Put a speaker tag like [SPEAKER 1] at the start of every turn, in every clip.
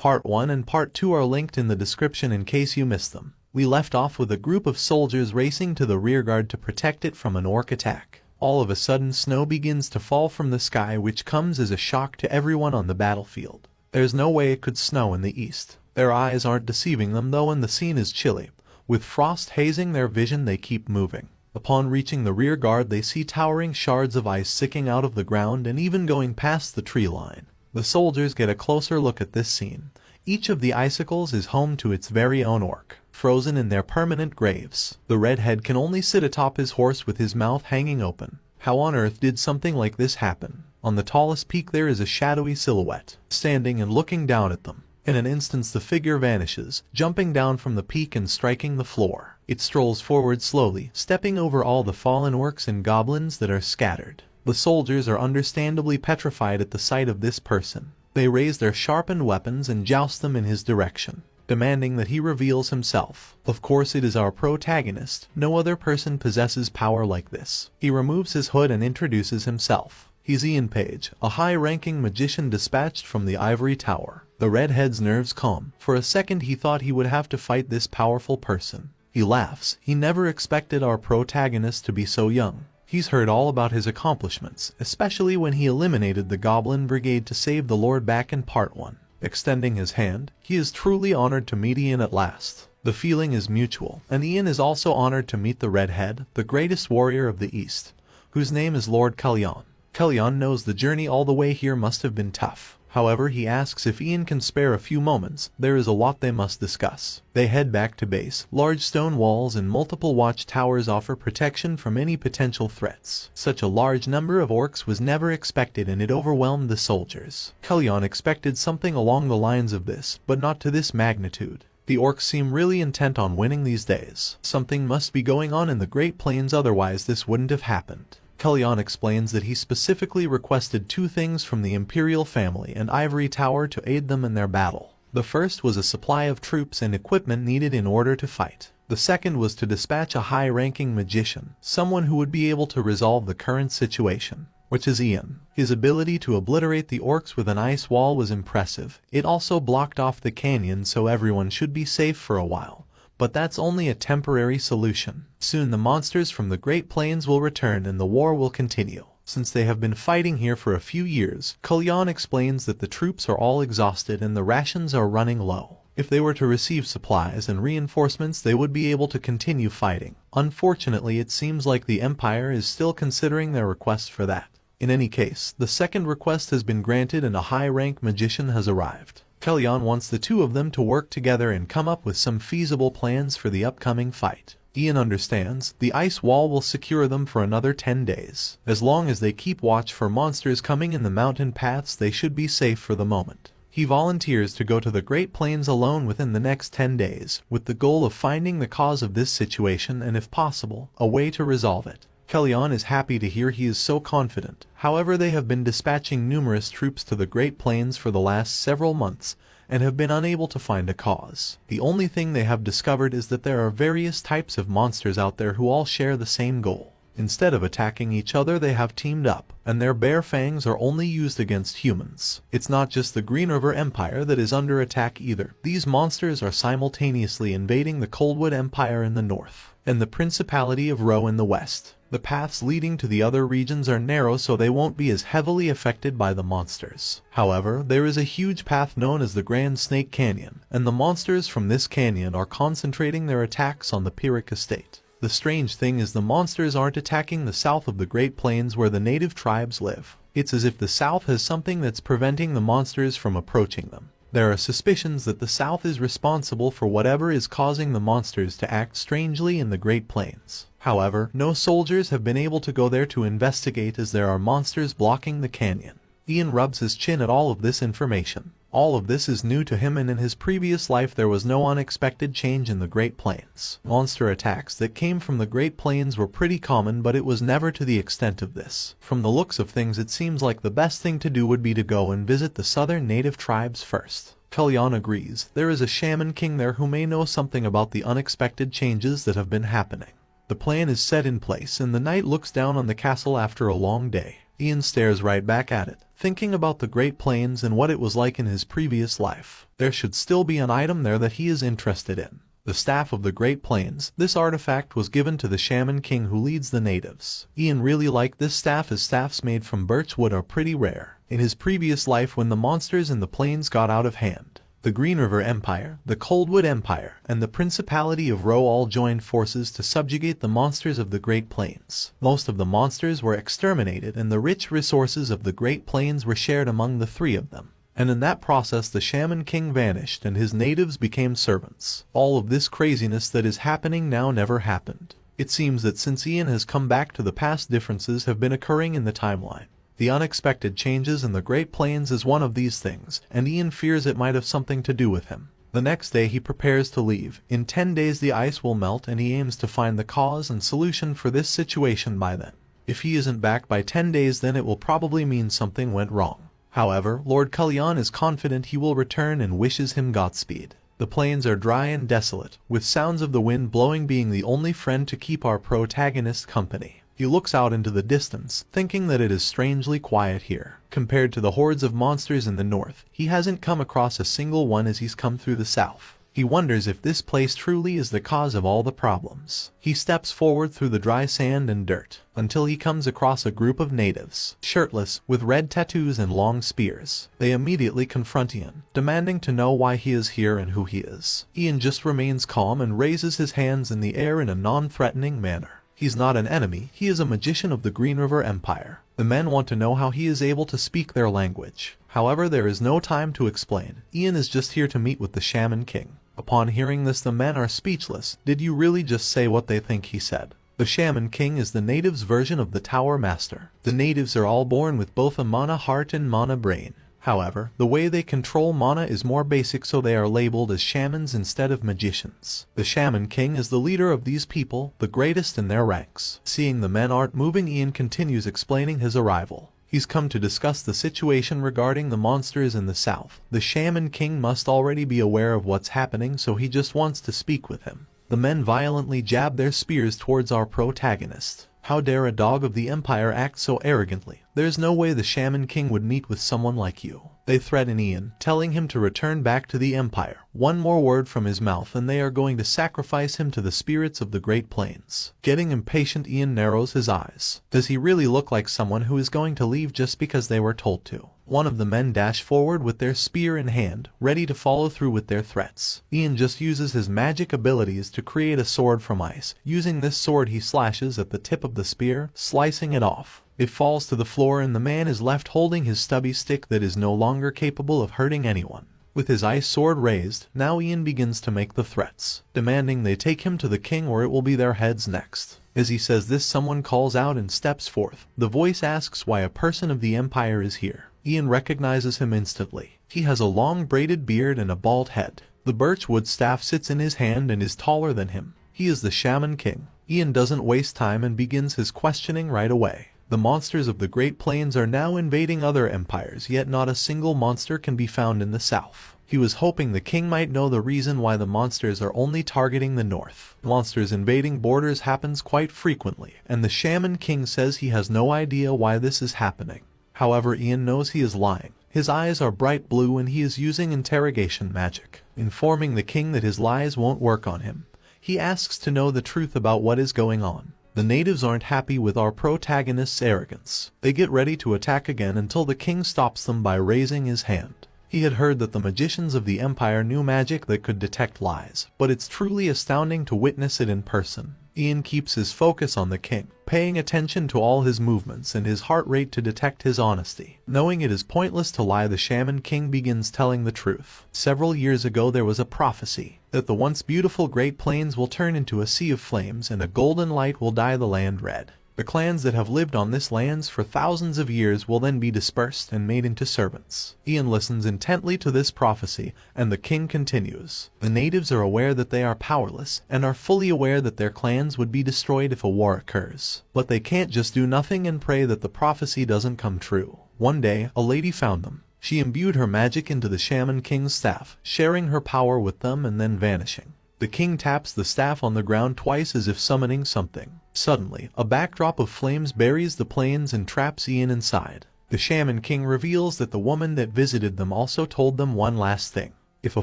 [SPEAKER 1] Part 1 and Part 2 are linked in the description in case you missed them. We left off with a group of soldiers racing to the rearguard to protect it from an orc attack. All of a sudden snow begins to fall from the sky, which comes as a shock to everyone on the battlefield. There's no way it could snow in the east. Their eyes aren't deceiving them though, and the scene is chilly. With frost hazing their vision, they keep moving. Upon reaching the rear guard, they see towering shards of ice sticking out of the ground and even going past the tree line. The soldiers get a closer look at this scene. Each of the icicles is home to its very own orc, frozen in their permanent graves. The redhead can only sit atop his horse with his mouth hanging open. How on earth did something like this happen? On the tallest peak there is a shadowy silhouette, standing and looking down at them. In an instant the figure vanishes, jumping down from the peak and striking the floor. It strolls forward slowly, stepping over all the fallen orcs and goblins that are scattered. The soldiers are understandably petrified at the sight of this person. They raise their sharpened weapons and joust them in his direction, demanding that he reveals himself. Of course it is our protagonist. No other person possesses power like this. He removes his hood and introduces himself. He's Ian Page, a high-ranking magician dispatched from the Ivory Tower. The redhead's nerves calm. For a second he thought he would have to fight this powerful person. He laughs. He never expected our protagonist to be so young. He's heard all about his accomplishments, especially when he eliminated the Goblin Brigade to save the Lord back in Part 1. Extending his hand, he is truly honored to meet Ian at last. The feeling is mutual, and Ian is also honored to meet the redhead, the greatest warrior of the East, whose name is Lord Kalyan. Kalyan knows the journey all the way here must have been tough. However, he asks if Ian can spare a few moments. There is a lot they must discuss. They head back to base. Large stone walls and multiple watchtowers offer protection from any potential threats. Such a large number of orcs was never expected, and it overwhelmed the soldiers. Kalyan expected something along the lines of this, but not to this magnitude. The orcs seem really intent on winning these days. Something must be going on in the Great Plains, otherwise this wouldn't have happened. Kalyan explains that he specifically requested two things from the Imperial family and Ivory Tower to aid them in their battle. The first was a supply of troops and equipment needed in order to fight. The second was to dispatch a high-ranking magician, someone who would be able to resolve the current situation, which is Ian. His ability to obliterate the orcs with an ice wall was impressive. It also blocked off the canyon, so everyone should be safe for a while. But that's only a temporary solution. Soon the monsters from the Great Plains will return and the war will continue. Since they have been fighting here for a few years, Kalyan explains that the troops are all exhausted and the rations are running low. If they were to receive supplies and reinforcements, they would be able to continue fighting. Unfortunately, it seems like the Empire is still considering their request for that. In any case, the second request has been granted and a high-rank magician has arrived. Kalyan wants the two of them to work together and come up with some feasible plans for the upcoming fight. Ian understands. The ice wall will secure them for another 10 days. As long as they keep watch for monsters coming in the mountain paths, they should be safe for the moment. He volunteers to go to the Great Plains alone within the next 10 days, with the goal of finding the cause of this situation and, if possible, a way to resolve it. Kalyan is happy to hear he is so confident. However, they have been dispatching numerous troops to the Great Plains for the last several months and have been unable to find a cause. The only thing they have discovered is that there are various types of monsters out there who all share the same goal. Instead of attacking each other, they have teamed up, and their bare fangs are only used against humans. It's not just the Green River Empire that is under attack either. These monsters are simultaneously invading the Coldwood Empire in the north and the Principality of Roe in the west. The paths leading to the other regions are narrow, so they won't be as heavily affected by the monsters. However, there is a huge path known as the Grand Snake Canyon, and the monsters from this canyon are concentrating their attacks on the Pyrrhic estate. The strange thing is the monsters aren't attacking the south of the Great Plains where the native tribes live. It's as if the south has something that's preventing the monsters from approaching them. There are suspicions that the south is responsible for whatever is causing the monsters to act strangely in the Great Plains. However, no soldiers have been able to go there to investigate as there are monsters blocking the canyon. Ian rubs his chin at all of this information. All of this is new to him, and in his previous life there was no unexpected change in the Great Plains. Monster attacks that came from the Great Plains were pretty common, but it was never to the extent of this. From the looks of things, it seems like the best thing to do would be to go and visit the southern native tribes first. Kalyan agrees. There is a shaman king there who may know something about the unexpected changes that have been happening. The plan is set in place, and the knight looks down on the castle after a long day. Ian stares right back at it, thinking about the Great Plains and what it was like in his previous life. There should still be an item there that he is interested in. The Staff of the Great Plains. This artifact was given to the Shaman King who leads the natives. Ian really liked this staff as staffs made from birch wood are pretty rare. In his previous life when the monsters in the plains got out of hand, the Green River Empire, the Coldwood Empire, and the Principality of Ro all joined forces to subjugate the monsters of the Great Plains. Most of the monsters were exterminated and the rich resources of the Great Plains were shared among the three of them. And in that process the Shaman King vanished and his natives became servants. All of this craziness that is happening now never happened. It seems that since Ian has come back to the past, differences have been occurring in the timeline. The unexpected changes in the Great Plains is one of these things, and Ian fears it might have something to do with him. The next day he prepares to leave. In 10 days the ice will melt and he aims to find the cause and solution for this situation by then. If he isn't back by 10 days then it will probably mean something went wrong. However, Lord Kalyan is confident he will return and wishes him Godspeed. The plains are dry and desolate, with sounds of the wind blowing being the only friend to keep our protagonist company. He looks out into the distance, thinking that it is strangely quiet here. Compared to the hordes of monsters in the north, he hasn't come across a single one as he's come through the south. He wonders if this place truly is the cause of all the problems. He steps forward through the dry sand and dirt, until he comes across a group of natives, shirtless, with red tattoos and long spears. They immediately confront Ian, demanding to know why he is here and who he is. Ian just remains calm and raises his hands in the air in a non-threatening manner. He's not an enemy, he is a magician of the Green River Empire. The men want to know how he is able to speak their language. However, there is no time to explain. Ian is just here to meet with the Shaman King. Upon hearing this, the men are speechless. Did you really just say what they think he said? The Shaman King is the natives' version of the Tower Master. The natives are all born with both a mana heart and mana brain. However, the way they control mana is more basic, so they are labeled as shamans instead of magicians. The Shaman King is the leader of these people, the greatest in their ranks. Seeing the men aren't moving, Ian continues explaining his arrival. He's come to discuss the situation regarding the monsters in the south. The Shaman King must already be aware of what's happening, so he just wants to speak with him. The men violently jab their spears towards our protagonist. How dare a dog of the Empire act so arrogantly? There's no way the Shaman King would meet with someone like you. They threaten Ian, telling him to return back to the Empire. One more word from his mouth and they are going to sacrifice him to the spirits of the Great Plains. Getting impatient, Ian narrows his eyes. Does he really look like someone who is going to leave just because they were told to? One of the men dash forward with their spear in hand, ready to follow through with their threats. Ian just uses his magic abilities to create a sword from ice. Using this sword he slashes at the tip of the spear, slicing it off. It falls to the floor and the man is left holding his stubby stick that is no longer capable of hurting anyone. With his ice sword raised, now Ian begins to make the threats, demanding they take him to the king or it will be their heads next. As he says this, someone calls out and steps forth. The voice asks why a person of the Empire is here. Ian recognizes him instantly. He has a long braided beard and a bald head. The birchwood staff sits in his hand and is taller than him. He is the Shaman King. Ian doesn't waste time and begins his questioning right away. The monsters of the Great Plains are now invading other empires, yet not a single monster can be found in the south. He was hoping the king might know the reason why the monsters are only targeting the north. Monsters invading borders happens quite frequently, and the Shaman King says he has no idea why this is happening. However, Ian knows he is lying. His eyes are bright blue and he is using interrogation magic, informing the king that his lies won't work on him. He asks to know the truth about what is going on. The natives aren't happy with our protagonist's arrogance. They get ready to attack again until the king stops them by raising his hand. He had heard that the magicians of the Empire knew magic that could detect lies, but it's truly astounding to witness it in person. Ian keeps his focus on the king, paying attention to all his movements and his heart rate to detect his honesty. Knowing it is pointless to lie, the Shaman King begins telling the truth. Several years ago there was a prophecy that the once beautiful Great Plains will turn into a sea of flames and a golden light will dye the land red. The clans that have lived on this lands for thousands of years will then be dispersed and made into servants. Ian listens intently to this prophecy, and the king continues. The natives are aware that they are powerless, and are fully aware that their clans would be destroyed if a war occurs. But they can't just do nothing and pray that the prophecy doesn't come true. One day, a lady found them. She imbued her magic into the Shaman King's staff, sharing her power with them and then vanishing. The king taps the staff on the ground twice as if summoning something. Suddenly, a backdrop of flames buries the planes and traps Ian inside. The Shaman King reveals that the woman that visited them also told them one last thing. If a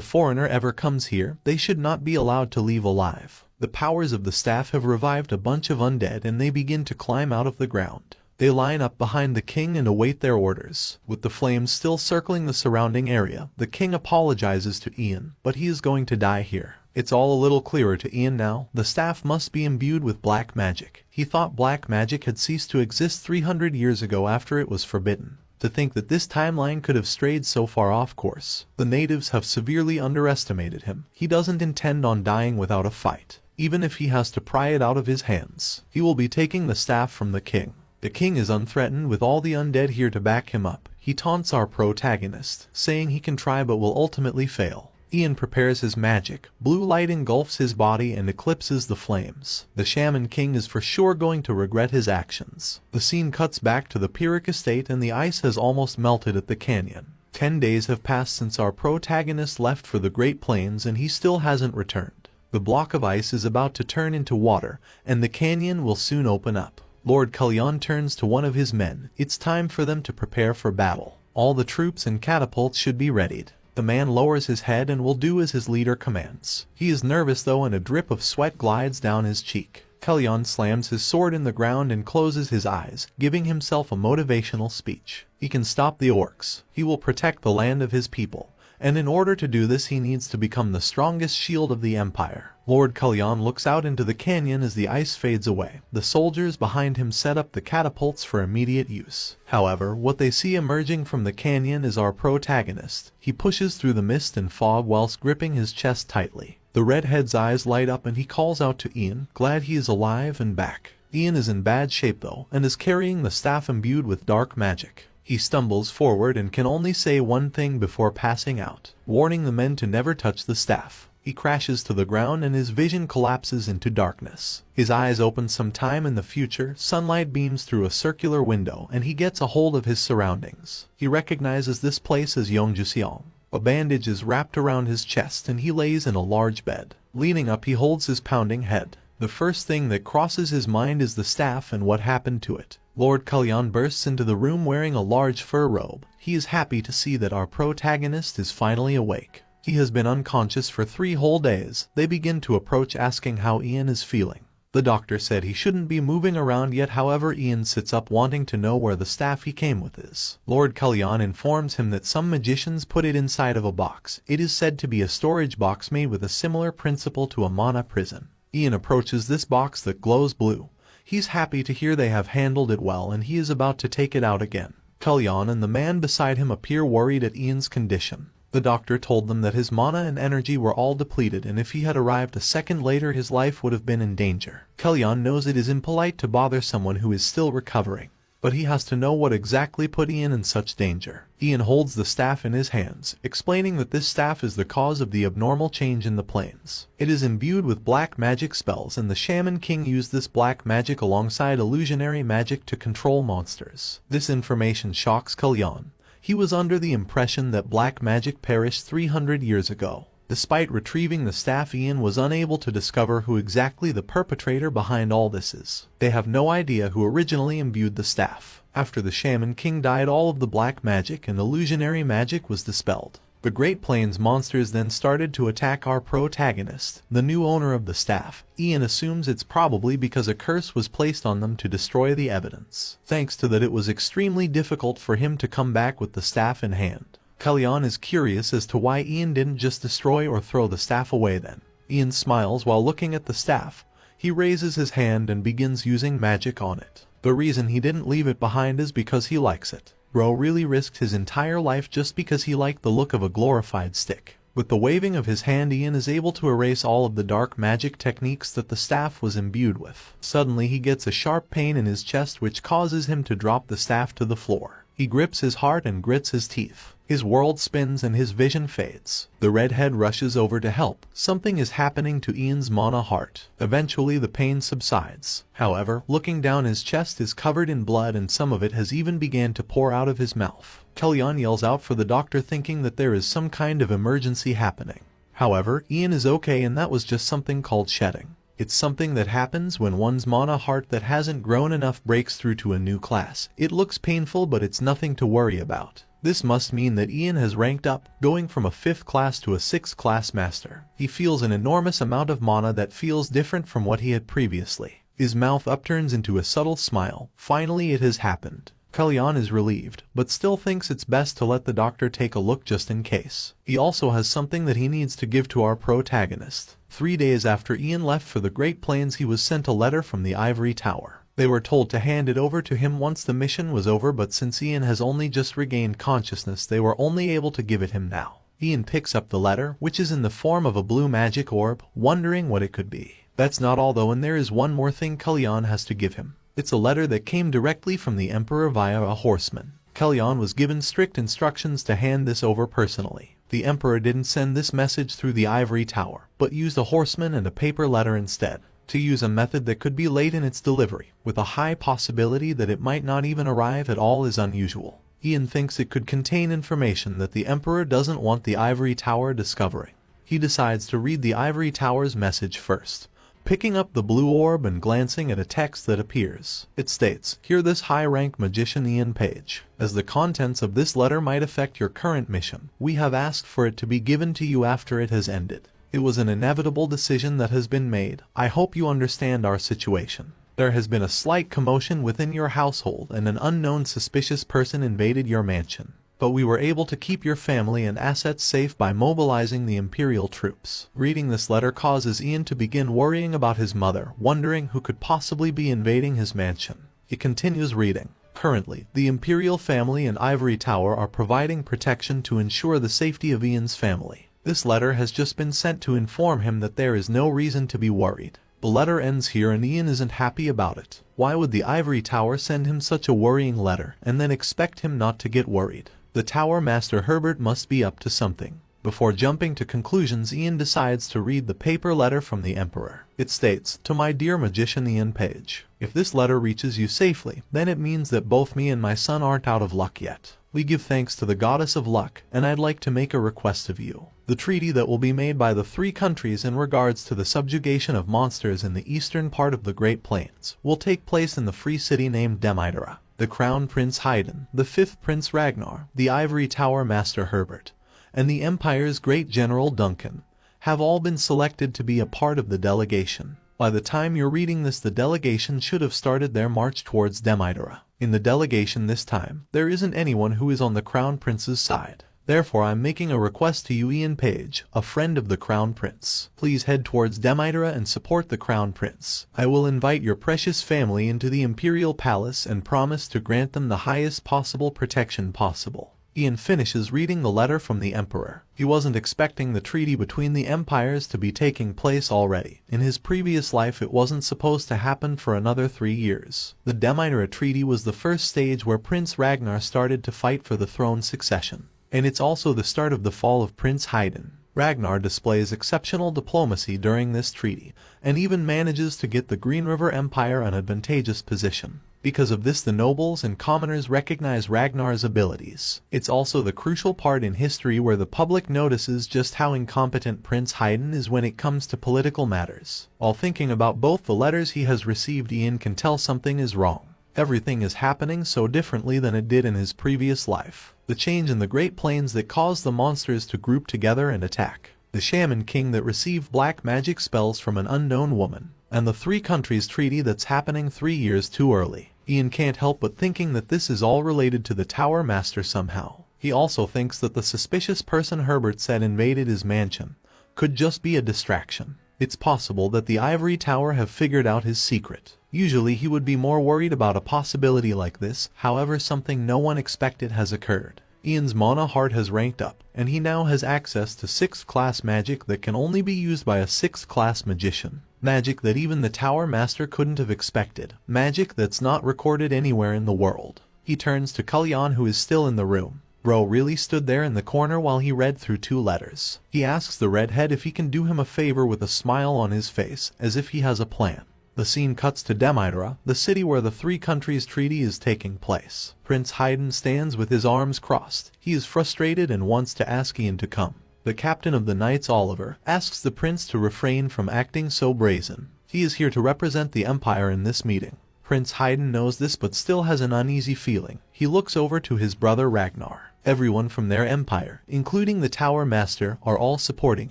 [SPEAKER 1] foreigner ever comes here, they should not be allowed to leave alive. The powers of the staff have revived a bunch of undead and they begin to climb out of the ground. They line up behind the king and await their orders. With the flames still circling the surrounding area, the king apologizes to Ian, but he is going to die here. It's all a little clearer to Ian now. The staff must be imbued with black magic. He thought black magic had ceased to exist 300 years ago after it was forbidden. To think that this timeline could have strayed so far off course. The natives have severely underestimated him. He doesn't intend on dying without a fight. Even if he has to pry it out of his hands, he will be taking the staff from the king. The king is unthreatened with all the undead here to back him up. He taunts our protagonist, saying he can try but will ultimately fail. Ian prepares his magic. Blue light engulfs his body and eclipses the flames. The Shaman King is for sure going to regret his actions. The scene cuts back to the Pyrrhic estate and the ice has almost melted at the canyon. 10 days have passed since our protagonist left for the Great Plains and he still hasn't returned. The block of ice is about to turn into water and the canyon will soon open up. Lord Kalyan turns to one of his men. It's time for them to prepare for battle. All the troops and catapults should be readied. The man lowers his head and will do as his leader commands. He is nervous though and a drip of sweat glides down his cheek. Kalyan slams his sword in the ground and closes his eyes, giving himself a motivational speech. He can stop the orcs. He will protect the land of his people. And in order to do this he needs to become the strongest shield of the empire. Lord Kalyan looks out into the canyon as the ice fades away. The soldiers behind him set up the catapults for immediate use. However, what they see emerging from the canyon is our protagonist. He pushes through the mist and fog whilst gripping his chest tightly. The redhead's eyes light up and he calls out to Ian, glad he is alive and back. Ian is in bad shape though, and is carrying the staff imbued with dark magic. He stumbles forward and can only say one thing before passing out, warning the men to never touch the staff. He crashes to the ground and his vision collapses into darkness. His eyes open sometime in the future, sunlight beams through a circular window and he gets a hold of his surroundings. He recognizes this place as Yongjuseong. A bandage is wrapped around his chest and he lays in a large bed. Leaning up he holds his pounding head. The first thing that crosses his mind is the staff and what happened to it. Lord Kalyan bursts into the room wearing a large fur robe. He is happy to see that our protagonist is finally awake. He has been unconscious for 3 whole days. They begin to approach asking how Ian is feeling. The doctor said he shouldn't be moving around yet, however Ian sits up wanting to know where the staff he came with is. Lord Kalyan informs him that some magicians put it inside of a box. It is said to be a storage box made with a similar principle to a mana prison. Ian approaches this box that glows blue. He's happy to hear they have handled it well and he is about to take it out again. Kalyan and the man beside him appear worried at Ian's condition. The doctor told them that his mana and energy were all depleted and if he had arrived a second later his life would have been in danger. Kalyan knows it is impolite to bother someone who is still recovering, but he has to know what exactly put Ian in such danger. Ian holds the staff in his hands, explaining that this staff is the cause of the abnormal change in the plains. It is imbued with black magic spells and the Shaman King used this black magic alongside illusionary magic to control monsters. This information shocks Kalyan. He was under the impression that black magic perished 300 years ago. Despite retrieving the staff, Ian was unable to discover who exactly the perpetrator behind all this is. They have no idea who originally imbued the staff. After the Shaman King died, all of the black magic and illusionary magic was dispelled. The Great Plains monsters then started to attack our protagonist, the new owner of the staff. Ian assumes it's probably because a curse was placed on them to destroy the evidence. Thanks to that, it was extremely difficult for him to come back with the staff in hand. Kalyan is curious as to why Ian didn't just destroy or throw the staff away then. Ian smiles while looking at the staff. He raises his hand and begins using magic on it. The reason he didn't leave it behind is because he likes it. Bro really risked his entire life just because he liked the look of a glorified stick. With the waving of his hand, Ian is able to erase all of the dark magic techniques that the staff was imbued with. Suddenly he gets a sharp pain in his chest which causes him to drop the staff to the floor. He grips his heart and grits his teeth. His world spins and his vision fades. The redhead rushes over to help. Something is happening to Ian's mana heart. Eventually the pain subsides. However, looking down, his chest is covered in blood and some of it has even began to pour out of his mouth. Kalyan yells out for the doctor, thinking that there is some kind of emergency happening. However, Ian is okay and that was just something called shedding. It's something that happens when one's mana heart that hasn't grown enough breaks through to a new class. It looks painful, but it's nothing to worry about. This must mean that Ian has ranked up, going from a 5th class to a 6th class master. He feels an enormous amount of mana that feels different from what he had previously. His mouth upturns into a subtle smile. Finally it has happened. Kalyan is relieved, but still thinks it's best to let the doctor take a look just in case. He also has something that he needs to give to our protagonist. 3 days after Ian left for the Great Plains, he was sent a letter from the Ivory Tower. They were told to hand it over to him once the mission was over, but since Ian has only just regained consciousness, they were only able to give it him now. Ian picks up the letter, which is in the form of a blue magic orb, wondering what it could be. That's not all though, and there is one more thing Kalyan has to give him. It's a letter that came directly from the Emperor via a horseman. Kalyan was given strict instructions to hand this over personally. The Emperor didn't send this message through the Ivory Tower, but used a horseman and a paper letter instead. To use a method that could be late in its delivery, with a high possibility that it might not even arrive at all, is unusual. Ian thinks it could contain information that the Emperor doesn't want the Ivory Tower discovering. He decides to read the Ivory Tower's message first. Picking up the blue orb and glancing at a text that appears. It states, "Hear this high-rank magician Ian Page. As the contents of this letter might affect your current mission, we have asked for it to be given to you after it has ended. It was an inevitable decision that has been made. I hope you understand our situation. There has been a slight commotion within your household and an unknown suspicious person invaded your mansion. But we were able to keep your family and assets safe by mobilizing the Imperial troops." Reading this letter causes Ian to begin worrying about his mother, wondering who could possibly be invading his mansion. He continues reading. Currently, the Imperial family and Ivory Tower are providing protection to ensure the safety of Ian's family. This letter has just been sent to inform him that there is no reason to be worried. The letter ends here and Ian isn't happy about it. Why would the Ivory Tower send him such a worrying letter and then expect him not to get worried? The Tower Master Herbert must be up to something. Before jumping to conclusions, Ian decides to read the paper letter from the Emperor. It states, "To my dear magician Ian Page. If this letter reaches you safely, then it means that both me and my son aren't out of luck yet. We give thanks to the goddess of luck, and I'd like to make a request of you. The treaty that will be made by the 3 countries in regards to the subjugation of monsters in the eastern part of the Great Plains will take place in the free city named Demidera. The Crown Prince Haydn, the 5th Prince Ragnar, the Ivory Tower Master Herbert, and the Empire's Great General Duncan have all been selected to be a part of the delegation. By the time you're reading this, the delegation should have started their march towards Demidera. In the delegation this time, there isn't anyone who is on the Crown Prince's side. Therefore I'm making a request to you Ian Page, a friend of the Crown Prince. Please head towards Demidera and support the Crown Prince. I will invite your precious family into the Imperial Palace and promise to grant them the highest possible protection possible." Ian finishes reading the letter from the Emperor. He wasn't expecting the treaty between the empires to be taking place already. In his previous life it wasn't supposed to happen for another 3 years. The Demidera Treaty was the first stage where Prince Ragnar started to fight for the throne succession. And it's also the start of the fall of Prince Haydn. Ragnar displays exceptional diplomacy during this treaty, and even manages to get the Green River Empire an advantageous position. Because of this, the nobles and commoners recognize Ragnar's abilities. It's also the crucial part in history where the public notices just how incompetent Prince Haydn is when it comes to political matters. While thinking about both the letters he has received, Ian can tell something is wrong. Everything is happening so differently than it did in his previous life. The change in the Great Plains that caused the monsters to group together and attack. The Shaman King that received black magic spells from an unknown woman. And the 3 countries treaty that's happening 3 years too early. Ian can't help but thinking that this is all related to the Tower Master somehow. He also thinks that the suspicious person Herbert said invaded his mansion could just be a distraction. It's possible that the Ivory Tower have figured out his secret. Usually he would be more worried about a possibility like this, however something no one expected has occurred. Ian's mana heart has ranked up, and he now has access to 6th class magic that can only be used by a 6th class magician. Magic that even the Tower Master couldn't have expected. Magic that's not recorded anywhere in the world. He turns to Kalyan, who is still in the room. Bro really stood there in the corner while he read through 2 letters. He asks the redhead if he can do him a favor with a smile on his face, as if he has a plan. The scene cuts to Demidera, the city where the 3 countries treaty is taking place. Prince Haydn stands with his arms crossed. He is frustrated and wants to ask Ian to come. The captain of the Knights, Oliver, asks the prince to refrain from acting so brazen. He is here to represent the Empire in this meeting. Prince Haydn knows this but still has an uneasy feeling. He looks over to his brother Ragnar. Everyone from their empire, including the Tower Master, are all supporting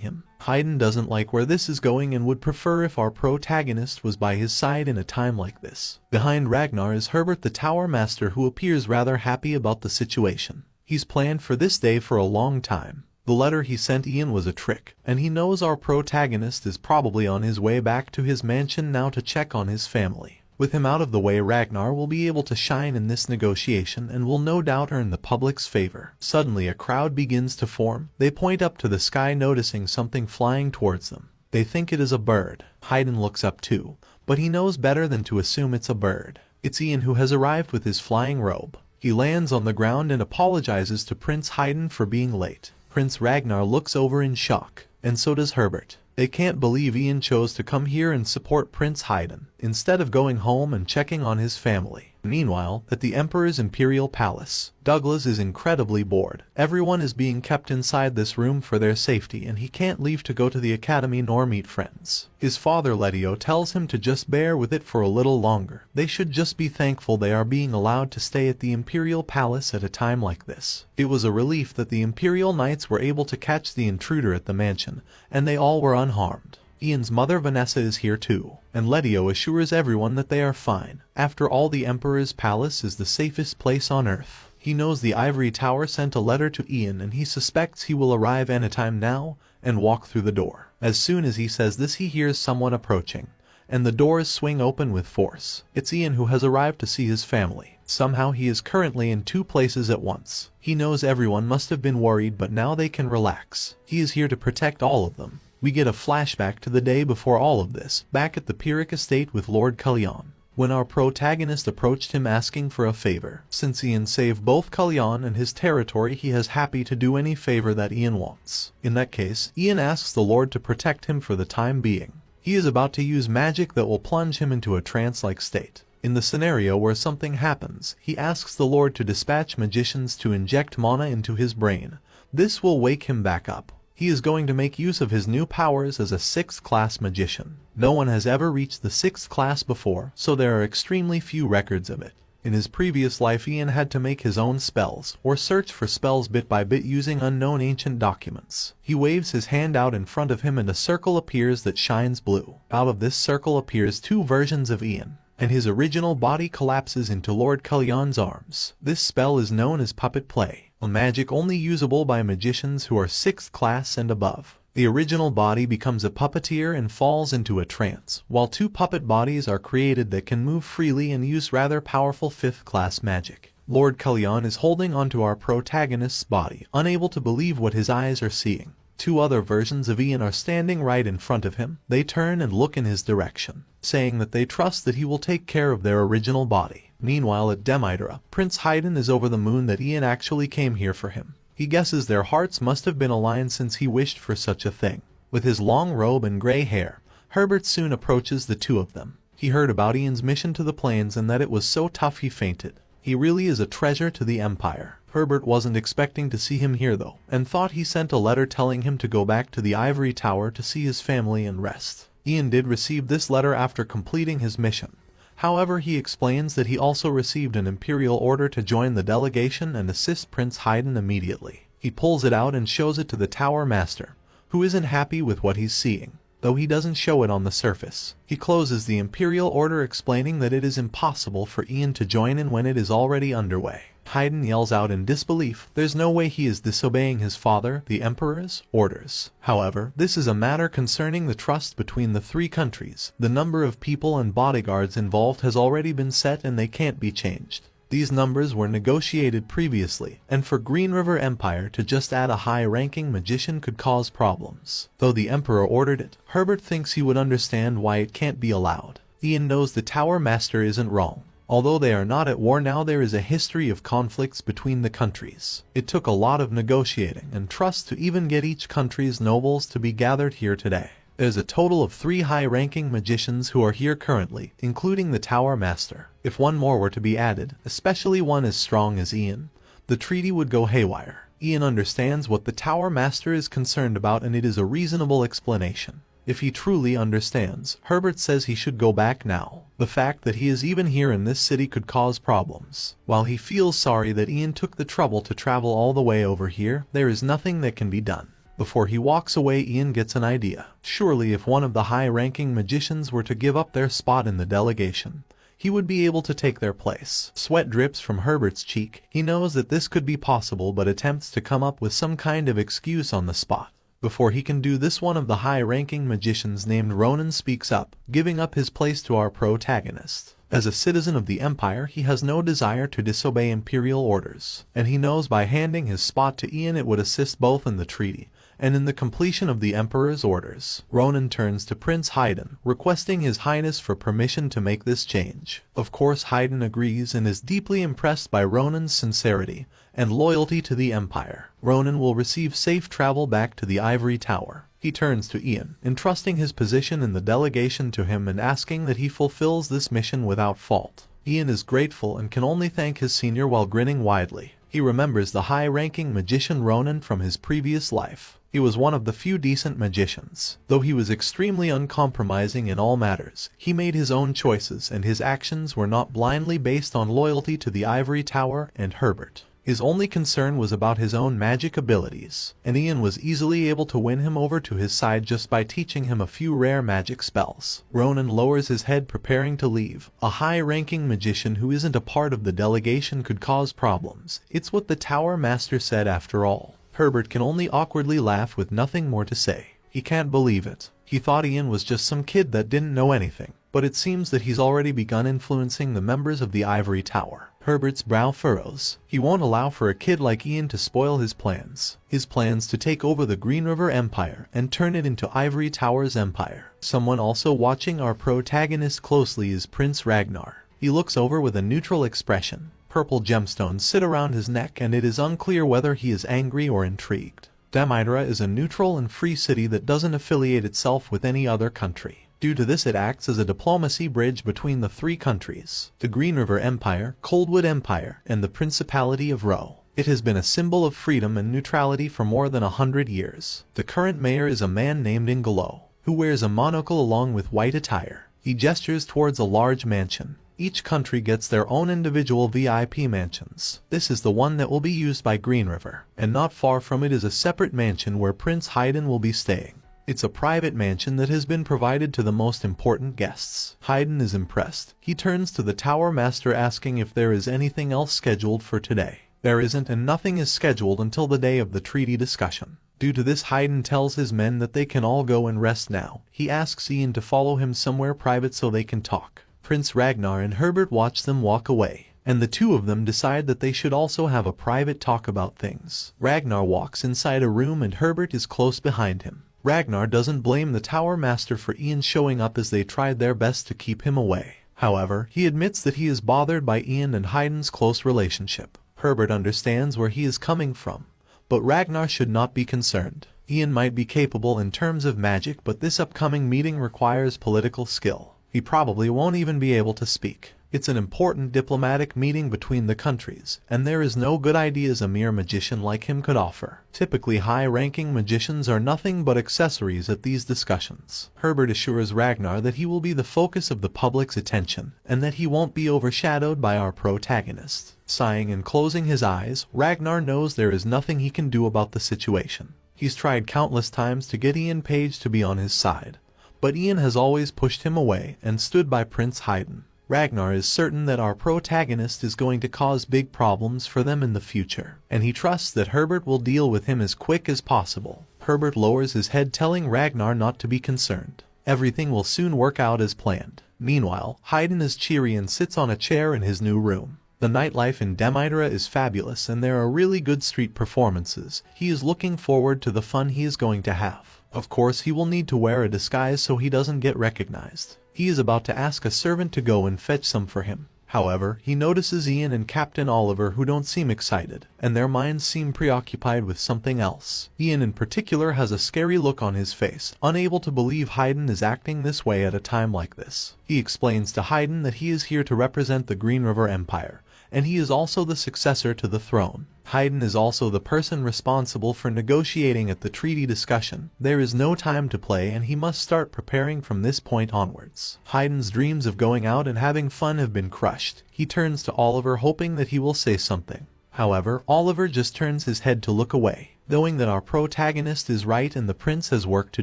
[SPEAKER 1] him. Haydn doesn't like where this is going and would prefer if our protagonist was by his side in a time like this. Behind Ragnar is Herbert the Tower Master, who appears rather happy about the situation. He's planned for this day for a long time. The letter he sent Ian was a trick, and he knows our protagonist is probably on his way back to his mansion now to check on his family. With him out of the way, Ragnar will be able to shine in this negotiation and will no doubt earn the public's favor. Suddenly a crowd begins to form. They point up to the sky, noticing something flying towards them. They think it is a bird. Haydn looks up too, but he knows better than to assume it's a bird. It's Ian, who has arrived with his flying robe. He lands on the ground and apologizes to Prince Haydn for being late. Prince Ragnar looks over in shock, and so does Herbert. They can't believe Ian chose to come here and support Prince Haydn, instead of going home and checking on his family. Meanwhile, at the Emperor's Imperial Palace, Douglas is incredibly bored. Everyone is being kept inside this room for their safety, and he can't leave to go to the academy nor meet friends. His father Letio tells him to just bear with it for a little longer. They should just be thankful they are being allowed to stay at the Imperial Palace at a time like this. It was a relief that the Imperial Knights were able to catch the intruder at the mansion, and they all were unharmed. Ian's mother Vanessa is here too, and Letio assures everyone that they are fine. After all, the Emperor's palace is the safest place on Earth. He knows the Ivory Tower sent a letter to Ian, and he suspects he will arrive anytime now and walk through the door. As soon as he says this, he hears someone approaching, and the doors swing open with force. It's Ian, who has arrived to see his family. Somehow he is currently in two places at once. He knows everyone must have been worried, but now they can relax. He is here to protect all of them. We get a flashback to the day before all of this, back at the Pyrrhic estate with Lord Kalyan, when our protagonist approached him asking for a favor. Since Ian saved both Kalyan and his territory, he is happy to do any favor that Ian wants. In that case, Ian asks the Lord to protect him for the time being. He is about to use magic that will plunge him into a trance-like state. In the scenario where something happens, he asks the Lord to dispatch magicians to inject mana into his brain. This will wake him back up. He is going to make use of his new powers as a 6th class magician. No one has ever reached the 6th class before, so there are extremely few records of it. In his previous life, Ian had to make his own spells, or search for spells bit by bit using unknown ancient documents. He waves his hand out in front of him and a circle appears that shines blue. Out of this circle appears two versions of Ian, and his original body collapses into Lord Kalyan's arms. This spell is known as puppet play, a magic only usable by magicians who are 6th class and above. The original body becomes a puppeteer and falls into a trance, while two puppet bodies are created that can move freely and use rather powerful 5th class magic. Lord Kalyan is holding onto our protagonist's body, unable to believe what his eyes are seeing. Two other versions of Ian are standing right in front of him. They turn and look in his direction, saying that they trust that he will take care of their original body. Meanwhile, at Demeidra, Prince Haydn is over the moon that Ian actually came here for him. He guesses their hearts must have been aligned since he wished for such a thing. With his long robe and gray hair, Herbert soon approaches the two of them. He heard about Ian's mission to the plains and that it was so tough he fainted. He really is a treasure to the Empire. Herbert wasn't expecting to see him here though, and thought he sent a letter telling him to go back to the Ivory Tower to see his family and rest. Ian did receive this letter after completing his mission. However, he explains that he also received an imperial order to join the delegation and assist Prince Haydn immediately. He pulls it out and shows it to the Tower Master, who isn't happy with what he's seeing, though he doesn't show it on the surface. He closes the imperial order, explaining that it is impossible for Ian to join in when it is already underway. Haydn yells out in disbelief. There's no way he is disobeying his father, the Emperor's, orders. However, this is a matter concerning the trust between the three countries. The number of people and bodyguards involved has already been set and they can't be changed. These numbers were negotiated previously, and for Green River Empire to just add a high-ranking magician could cause problems. Though the Emperor ordered it, Herbert thinks he would understand why it can't be allowed. Ian knows the Tower Master isn't wrong. Although they are not at war now, there is a history of conflicts between the countries. It took a lot of negotiating and trust to even get each country's nobles to be gathered here today. There's a total of 3 high-ranking magicians who are here currently, including the Tower Master. If one more were to be added, especially one as strong as Ian, the treaty would go haywire. Ian understands what the Tower Master is concerned about, and it is a reasonable explanation. If he truly understands, Herbert says he should go back now. The fact that he is even here in this city could cause problems. While he feels sorry that Ian took the trouble to travel all the way over here, there is nothing that can be done. Before he walks away, Ian gets an idea. Surely if one of the high-ranking magicians were to give up their spot in the delegation, he would be able to take their place. Sweat drips from Herbert's cheek. He knows that this could be possible but attempts to come up with some kind of excuse on the spot. Before he can do this, one of the high-ranking magicians named Ronan speaks up, giving up his place to our protagonist. As a citizen of the Empire, he has no desire to disobey imperial orders, and he knows by handing his spot to Ian it would assist both in the treaty and in the completion of the Emperor's orders. Ronan turns to Prince Haydn, requesting His Highness for permission to make this change. Of course, Haydn agrees and is deeply impressed by Ronan's sincerity and loyalty to the Empire. Ronan will receive safe travel back to the Ivory Tower. He turns to Ian, entrusting his position in the delegation to him and asking that he fulfills this mission without fault. Ian is grateful and can only thank his senior while grinning widely. He remembers the high-ranking magician Ronan from his previous life. He was one of the few decent magicians. Though he was extremely uncompromising in all matters, he made his own choices and his actions were not blindly based on loyalty to the Ivory Tower and Herbert. His only concern was about his own magic abilities, and Ian was easily able to win him over to his side just by teaching him a few rare magic spells. Ronan lowers his head preparing to leave. A high-ranking magician who isn't a part of the delegation could cause problems. It's what the Tower Master said after all. Herbert can only awkwardly laugh with nothing more to say. He can't believe it. He thought Ian was just some kid that didn't know anything, but it seems that he's already begun influencing the members of the Ivory Tower. Herbert's brow furrows. He won't allow for a kid like Ian to spoil his plans. His plans to take over the Green River Empire and turn it into Ivory Tower's empire. Someone also watching our protagonist closely is Prince Ragnar. He looks over with a neutral expression. Purple gemstones sit around his neck and it is unclear whether he is angry or intrigued. Demeidra is a neutral and free city that doesn't affiliate itself with any other country. Due to this, it acts as a diplomacy bridge between the three countries, the Green River Empire, Coldwood Empire, and the Principality of Ro. It has been a symbol of freedom and neutrality for more than 100 years. The current mayor is a man named Ingolo, who wears a monocle along with white attire. He gestures towards a large mansion. Each country gets their own individual VIP mansions. This is the one that will be used by Green River, and not far from it is a separate mansion where Prince Haydn will be staying. It's a private mansion that has been provided to the most important guests. Haydn is impressed. He turns to the Tower Master asking if there is anything else scheduled for today. There isn't, and nothing is scheduled until the day of the treaty discussion. Due to this, Haydn tells his men that they can all go and rest now. He asks Ian to follow him somewhere private so they can talk. Prince Ragnar and Herbert watch them walk away, and the two of them decide that they should also have a private talk about things. Ragnar walks inside a room and Herbert is close behind him. Ragnar doesn't blame the Tower Master for Ian showing up as they tried their best to keep him away. However, he admits that he is bothered by Ian and Haydn's close relationship. Herbert understands where he is coming from, but Ragnar should not be concerned. Ian might be capable in terms of magic, but this upcoming meeting requires political skill. He probably won't even be able to speak. It's an important diplomatic meeting between the countries, and there is no good ideas a mere magician like him could offer. Typically, high-ranking magicians are nothing but accessories at these discussions. Herbert assures Ragnar that he will be the focus of the public's attention, and that he won't be overshadowed by our protagonist. Sighing and closing his eyes, Ragnar knows there is nothing he can do about the situation. He's tried countless times to get Ian Page to be on his side, but Ian has always pushed him away and stood by Prince Haydn. Ragnar is certain that our protagonist is going to cause big problems for them in the future, and he trusts that Herbert will deal with him as quick as possible. Herbert lowers his head, telling Ragnar not to be concerned. Everything will soon work out as planned. Meanwhile, Haydn is cheery and sits on a chair in his new room. The nightlife in Demeidra is fabulous and there are really good street performances. He is looking forward to the fun he is going to have. Of course, he will need to wear a disguise so he doesn't get recognized. He is about to ask a servant to go and fetch some for him. However, he notices Ian and Captain Oliver, who don't seem excited, and their minds seem preoccupied with something else. Ian in particular has a scary look on his face, unable to believe Haydn is acting this way at a time like this. He explains to Haydn that he is here to represent the Green River Empire, and he is also the successor to the throne. Haydn is also the person responsible for negotiating at the treaty discussion. There is no time to play and he must start preparing from this point onwards. Haydn's dreams of going out and having fun have been crushed. He turns to Oliver hoping that he will say something. However, Oliver just turns his head to look away, knowing that our protagonist is right and the prince has work to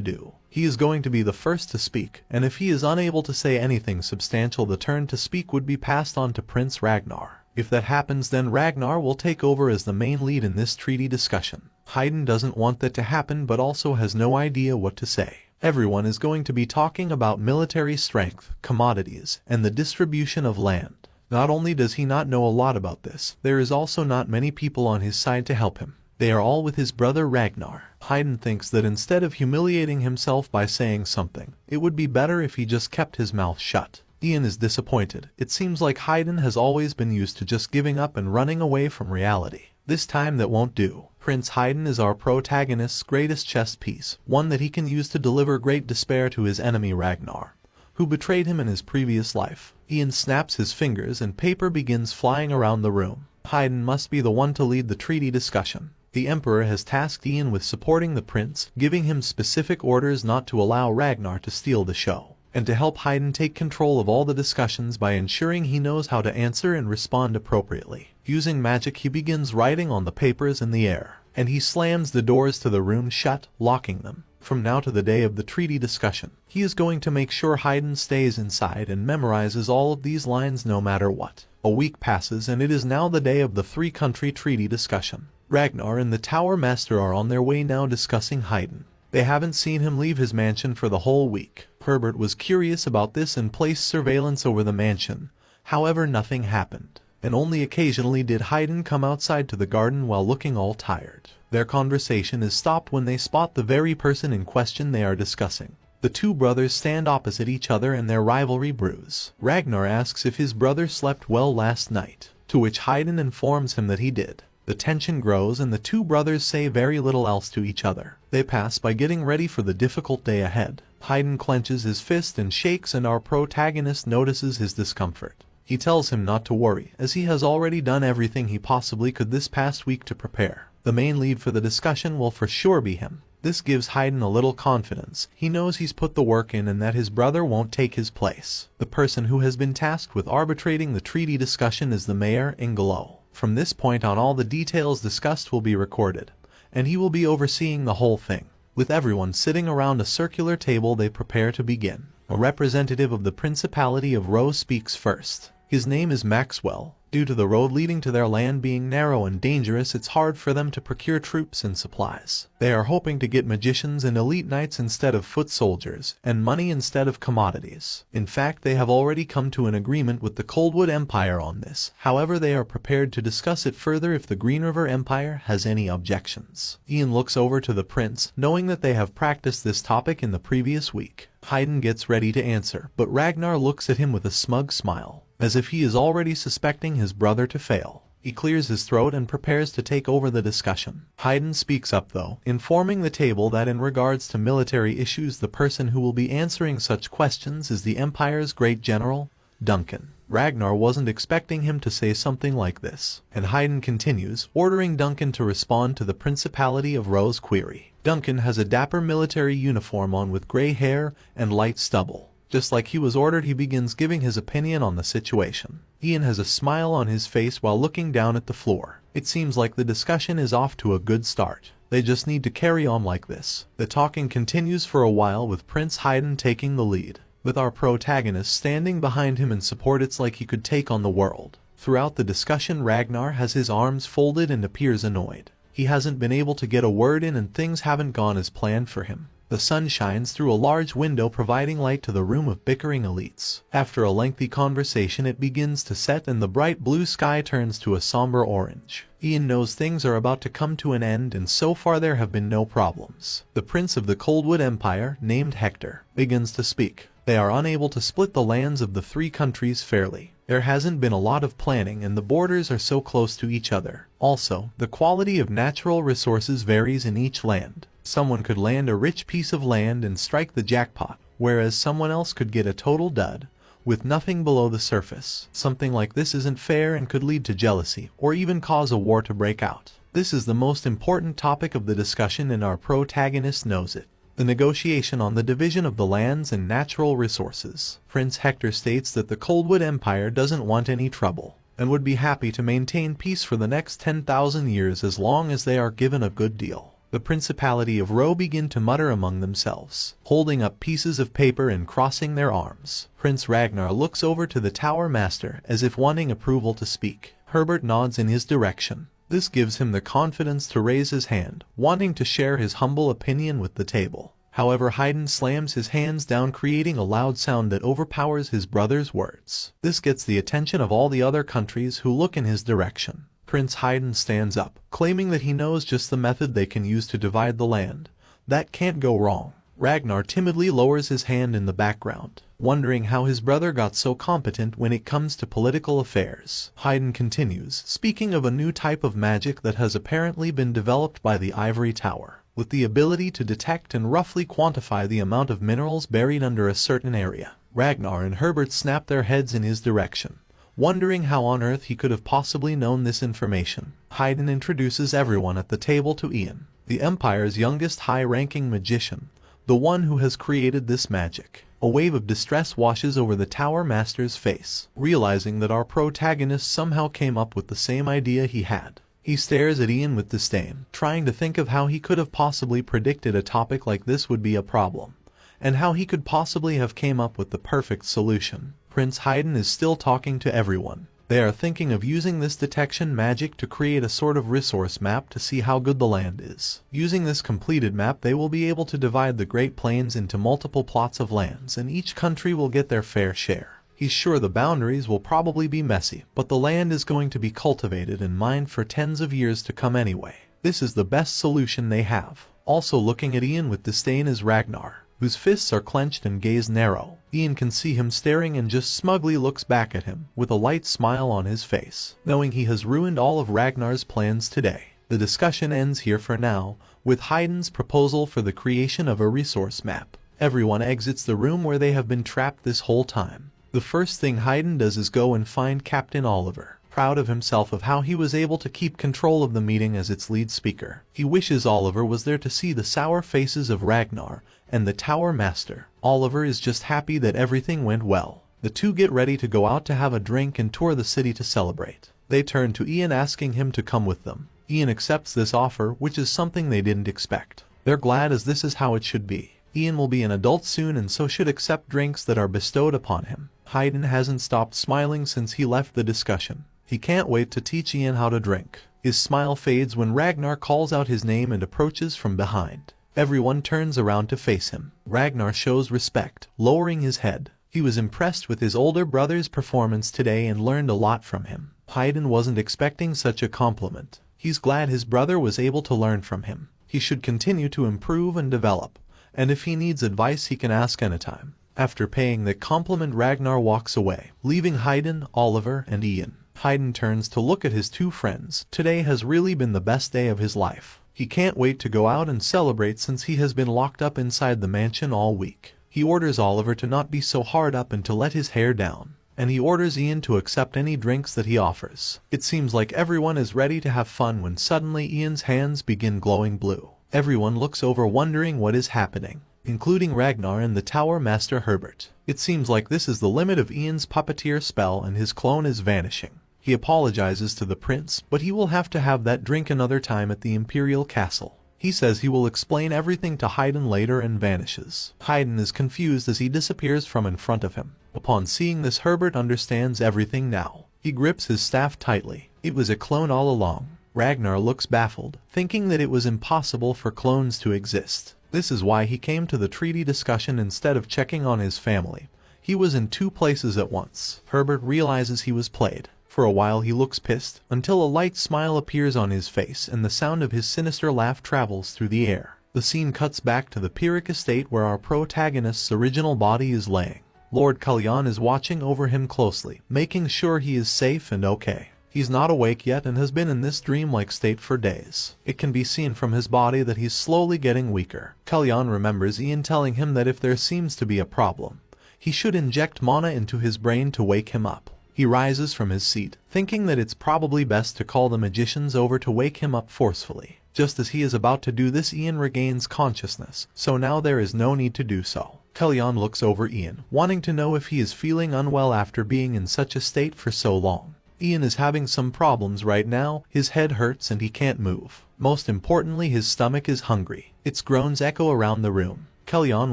[SPEAKER 1] do. He is going to be the first to speak, and if he is unable to say anything substantial, the turn to speak would be passed on to Prince Ragnar. If that happens, then Ragnar will take over as the main lead in this treaty discussion. Haydn doesn't want that to happen but also has no idea what to say. Everyone is going to be talking about military strength, commodities, and the distribution of land. Not only does he not know a lot about this, there is also not many people on his side to help him. They are all with his brother Ragnar. Haydn thinks that instead of humiliating himself by saying something, it would be better if he just kept his mouth shut. Ian is disappointed. It seems like Haydn has always been used to just giving up and running away from reality. This time that won't do. Prince Haydn is our protagonist's greatest chess piece, one that he can use to deliver great despair to his enemy Ragnar, who betrayed him in his previous life. Ian snaps his fingers and paper begins flying around the room. Haydn must be the one to lead the treaty discussion. The Emperor has tasked Ian with supporting the prince, giving him specific orders not to allow Ragnar to steal the show, and to help Haydn take control of all the discussions by ensuring he knows how to answer and respond appropriately. Using magic, he begins writing on the papers in the air, and he slams the doors to the room shut, locking them. From now to the day of the treaty discussion, he is going to make sure Haydn stays inside and memorizes all of these lines no matter what. A week passes and it is now the day of the three-country treaty discussion. Ragnar and the Tower Master are on their way now discussing Haydn. They haven't seen him leave his mansion for the whole week. Herbert was curious about this and placed surveillance over the mansion. However, nothing happened, and only occasionally did Haydn come outside to the garden while looking all tired. Their conversation is stopped when they spot the very person in question they are discussing. The two brothers stand opposite each other and their rivalry brews. Ragnar asks if his brother slept well last night, to which Haydn informs him that he did. The tension grows and the two brothers say very little else to each other. They pass by getting ready for the difficult day ahead. Haydn clenches his fist and shakes, and our protagonist notices his discomfort. He tells him not to worry, as he has already done everything he possibly could this past week to prepare. The main lead for the discussion will for sure be him. This gives Haydn a little confidence. He knows he's put the work in and that his brother won't take his place. The person who has been tasked with arbitrating the treaty discussion is the mayor, Ingelo. From this point on, all the details discussed will be recorded, and he will be overseeing the whole thing. With everyone sitting around a circular table, they prepare to begin. A representative of the Principality of Rose speaks first. His name is Maxwell. Due to the road leading to their land being narrow and dangerous, it's hard for them to procure troops and supplies. They are hoping to get magicians and elite knights instead of foot soldiers, and money instead of commodities. In fact, they have already come to an agreement with the Coldwood Empire on this. However, they are prepared to discuss it further if the Green River Empire has any objections. Ian looks over to the prince, knowing that they have practiced this topic in the previous week. Haydn gets ready to answer, but Ragnar looks at him with a smug smile, as if he is already suspecting his brother to fail. He clears his throat and prepares to take over the discussion. Haydn speaks up though, informing the table that in regards to military issues, the person who will be answering such questions is the Empire's great general, Duncan. Ragnar wasn't expecting him to say something like this, and Haydn continues, ordering Duncan to respond to the Principality of Rose query. Duncan has a dapper military uniform on with gray hair and light stubble. Just like he was ordered, he begins giving his opinion on the situation. Ian has a smile on his face while looking down at the floor. It seems like the discussion is off to a good start. They just need to carry on like this. The talking continues for a while with Prince Haydn taking the lead, with our protagonist standing behind him in support. It's like he could take on the world. Throughout the discussion, Ragnar has his arms folded and appears annoyed. He hasn't been able to get a word in and things haven't gone as planned for him. The sun shines through a large window, providing light to the room of bickering elites. After a lengthy conversation, it begins to set and the bright blue sky turns to a somber orange. Ian knows things are about to come to an end, and so far there have been no problems. The prince of the Coldwood Empire, named Hector, begins to speak. They are unable to split the lands of the three countries fairly. There hasn't been a lot of planning and the borders are so close to each other. Also, the quality of natural resources varies in each land. Someone could land a rich piece of land and strike the jackpot, whereas someone else could get a total dud, with nothing below the surface. Something like this isn't fair and could lead to jealousy, or even cause a war to break out. This is the most important topic of the discussion and our protagonist knows it. The negotiation on the division of the lands and natural resources. Prince Hector states that the Coldwood Empire doesn't want any trouble, and would be happy to maintain peace for the next 10,000 years as long as they are given a good deal. The Principality of Ro begin to mutter among themselves, holding up pieces of paper and crossing their arms. Prince Ragnar looks over to the Tower Master as if wanting approval to speak. Herbert nods in his direction. This gives him the confidence to raise his hand, wanting to share his humble opinion with the table. However, Haydn slams his hands down, creating a loud sound that overpowers his brother's words. This gets the attention of all the other countries who look in his direction. Prince Haydn stands up, claiming that he knows just the method they can use to divide the land. That can't go wrong. Ragnar timidly lowers his hand in the background, wondering how his brother got so competent when it comes to political affairs. Haydn continues, speaking of a new type of magic that has apparently been developed by the Ivory Tower, with the ability to detect and roughly quantify the amount of minerals buried under a certain area. Ragnar and Herbert snap their heads in his direction, wondering how on earth he could have possibly known this information. Haydn introduces everyone at the table to Ian, the Empire's youngest high-ranking magician, the one who has created this magic. A wave of distress washes over the Tower Master's face, realizing that our protagonist somehow came up with the same idea he had. He stares at Ian with disdain, trying to think of how he could have possibly predicted a topic like this would be a problem, and how he could possibly have came up with the perfect solution. Prince Haydn is still talking to everyone. They are thinking of using this detection magic to create a sort of resource map to see how good the land is. Using this completed map, they will be able to divide the Great Plains into multiple plots of lands, and each country will get their fair share. He's sure the boundaries will probably be messy, but the land is going to be cultivated and mined for tens of years to come anyway. This is the best solution they have. Also looking at Ian with disdain is Ragnar, whose fists are clenched and gaze narrow. Ian can see him staring and just smugly looks back at him, with a light smile on his face, knowing he has ruined all of Ragnar's plans today. The discussion ends here for now, with Haydn's proposal for the creation of a resource map. Everyone exits the room where they have been trapped this whole time. The first thing Haydn does is go and find Captain Oliver, proud of himself of how he was able to keep control of the meeting as its lead speaker. He wishes Oliver was there to see the sour faces of Ragnar and the Tower Master. Oliver is just happy that everything went well. The two get ready to go out to have a drink and tour the city to celebrate. They turn to Ian asking him to come with them. Ian accepts this offer, which is something they didn't expect. They're glad as this is how it should be. Ian will be an adult soon and so should accept drinks that are bestowed upon him. Haydn hasn't stopped smiling since he left the discussion. He can't wait to teach Ian how to drink. His smile fades when Ragnar calls out his name and approaches from behind. Everyone turns around to face him. Ragnar shows respect, lowering his head. He was impressed with his older brother's performance today and learned a lot from him. Haydn wasn't expecting such a compliment. He's glad his brother was able to learn from him. He should continue to improve and develop, and if he needs advice he can ask anytime. After paying the compliment, Ragnar walks away, leaving Haydn, Oliver, and Ian. Haydn turns to look at his two friends. Today has really been the best day of his life. He can't wait to go out and celebrate since he has been locked up inside the mansion all week. He orders Oliver to not be so hard up and to let his hair down, and he orders Ian to accept any drinks that he offers. It seems like everyone is ready to have fun when suddenly Ian's hands begin glowing blue. Everyone looks over wondering what is happening, including Ragnar and the Tower Master Herbert. It seems like this is the limit of Ian's puppeteer spell and his clone is vanishing. He apologizes to the prince, but he will have to have that drink another time at the Imperial Castle. He says he will explain everything to Haydn later and vanishes. Haydn is confused as he disappears from in front of him. Upon seeing this, Herbert understands everything now. He grips his staff tightly. It was a clone all along. Ragnar looks baffled, thinking that it was impossible for clones to exist. This is why he came to the treaty discussion instead of checking on his family. He was in two places at once. Herbert realizes he was played. For a while he looks pissed, until a light smile appears on his face and the sound of his sinister laugh travels through the air. The scene cuts back to the Pyrrhic estate where our protagonist's original body is laying. Lord Kalyan is watching over him closely, making sure he is safe and okay. He's not awake yet and has been in this dreamlike state for days. It can be seen from his body that he's slowly getting weaker. Kalyan remembers Ian telling him that if there seems to be a problem, He should inject mana into his brain to wake him up. He rises from his seat, thinking that it's probably best to call the magicians over to wake him up forcefully. Just as he is about to do this, Ian regains consciousness, so now there is no need to do so. Kellyanne looks over Ian, wanting to know if he is feeling unwell after being in such a state for so long. Ian is having some problems right now. His head hurts and he can't move. Most importantly, his stomach is hungry. Its groans echo around the room. Kellyanne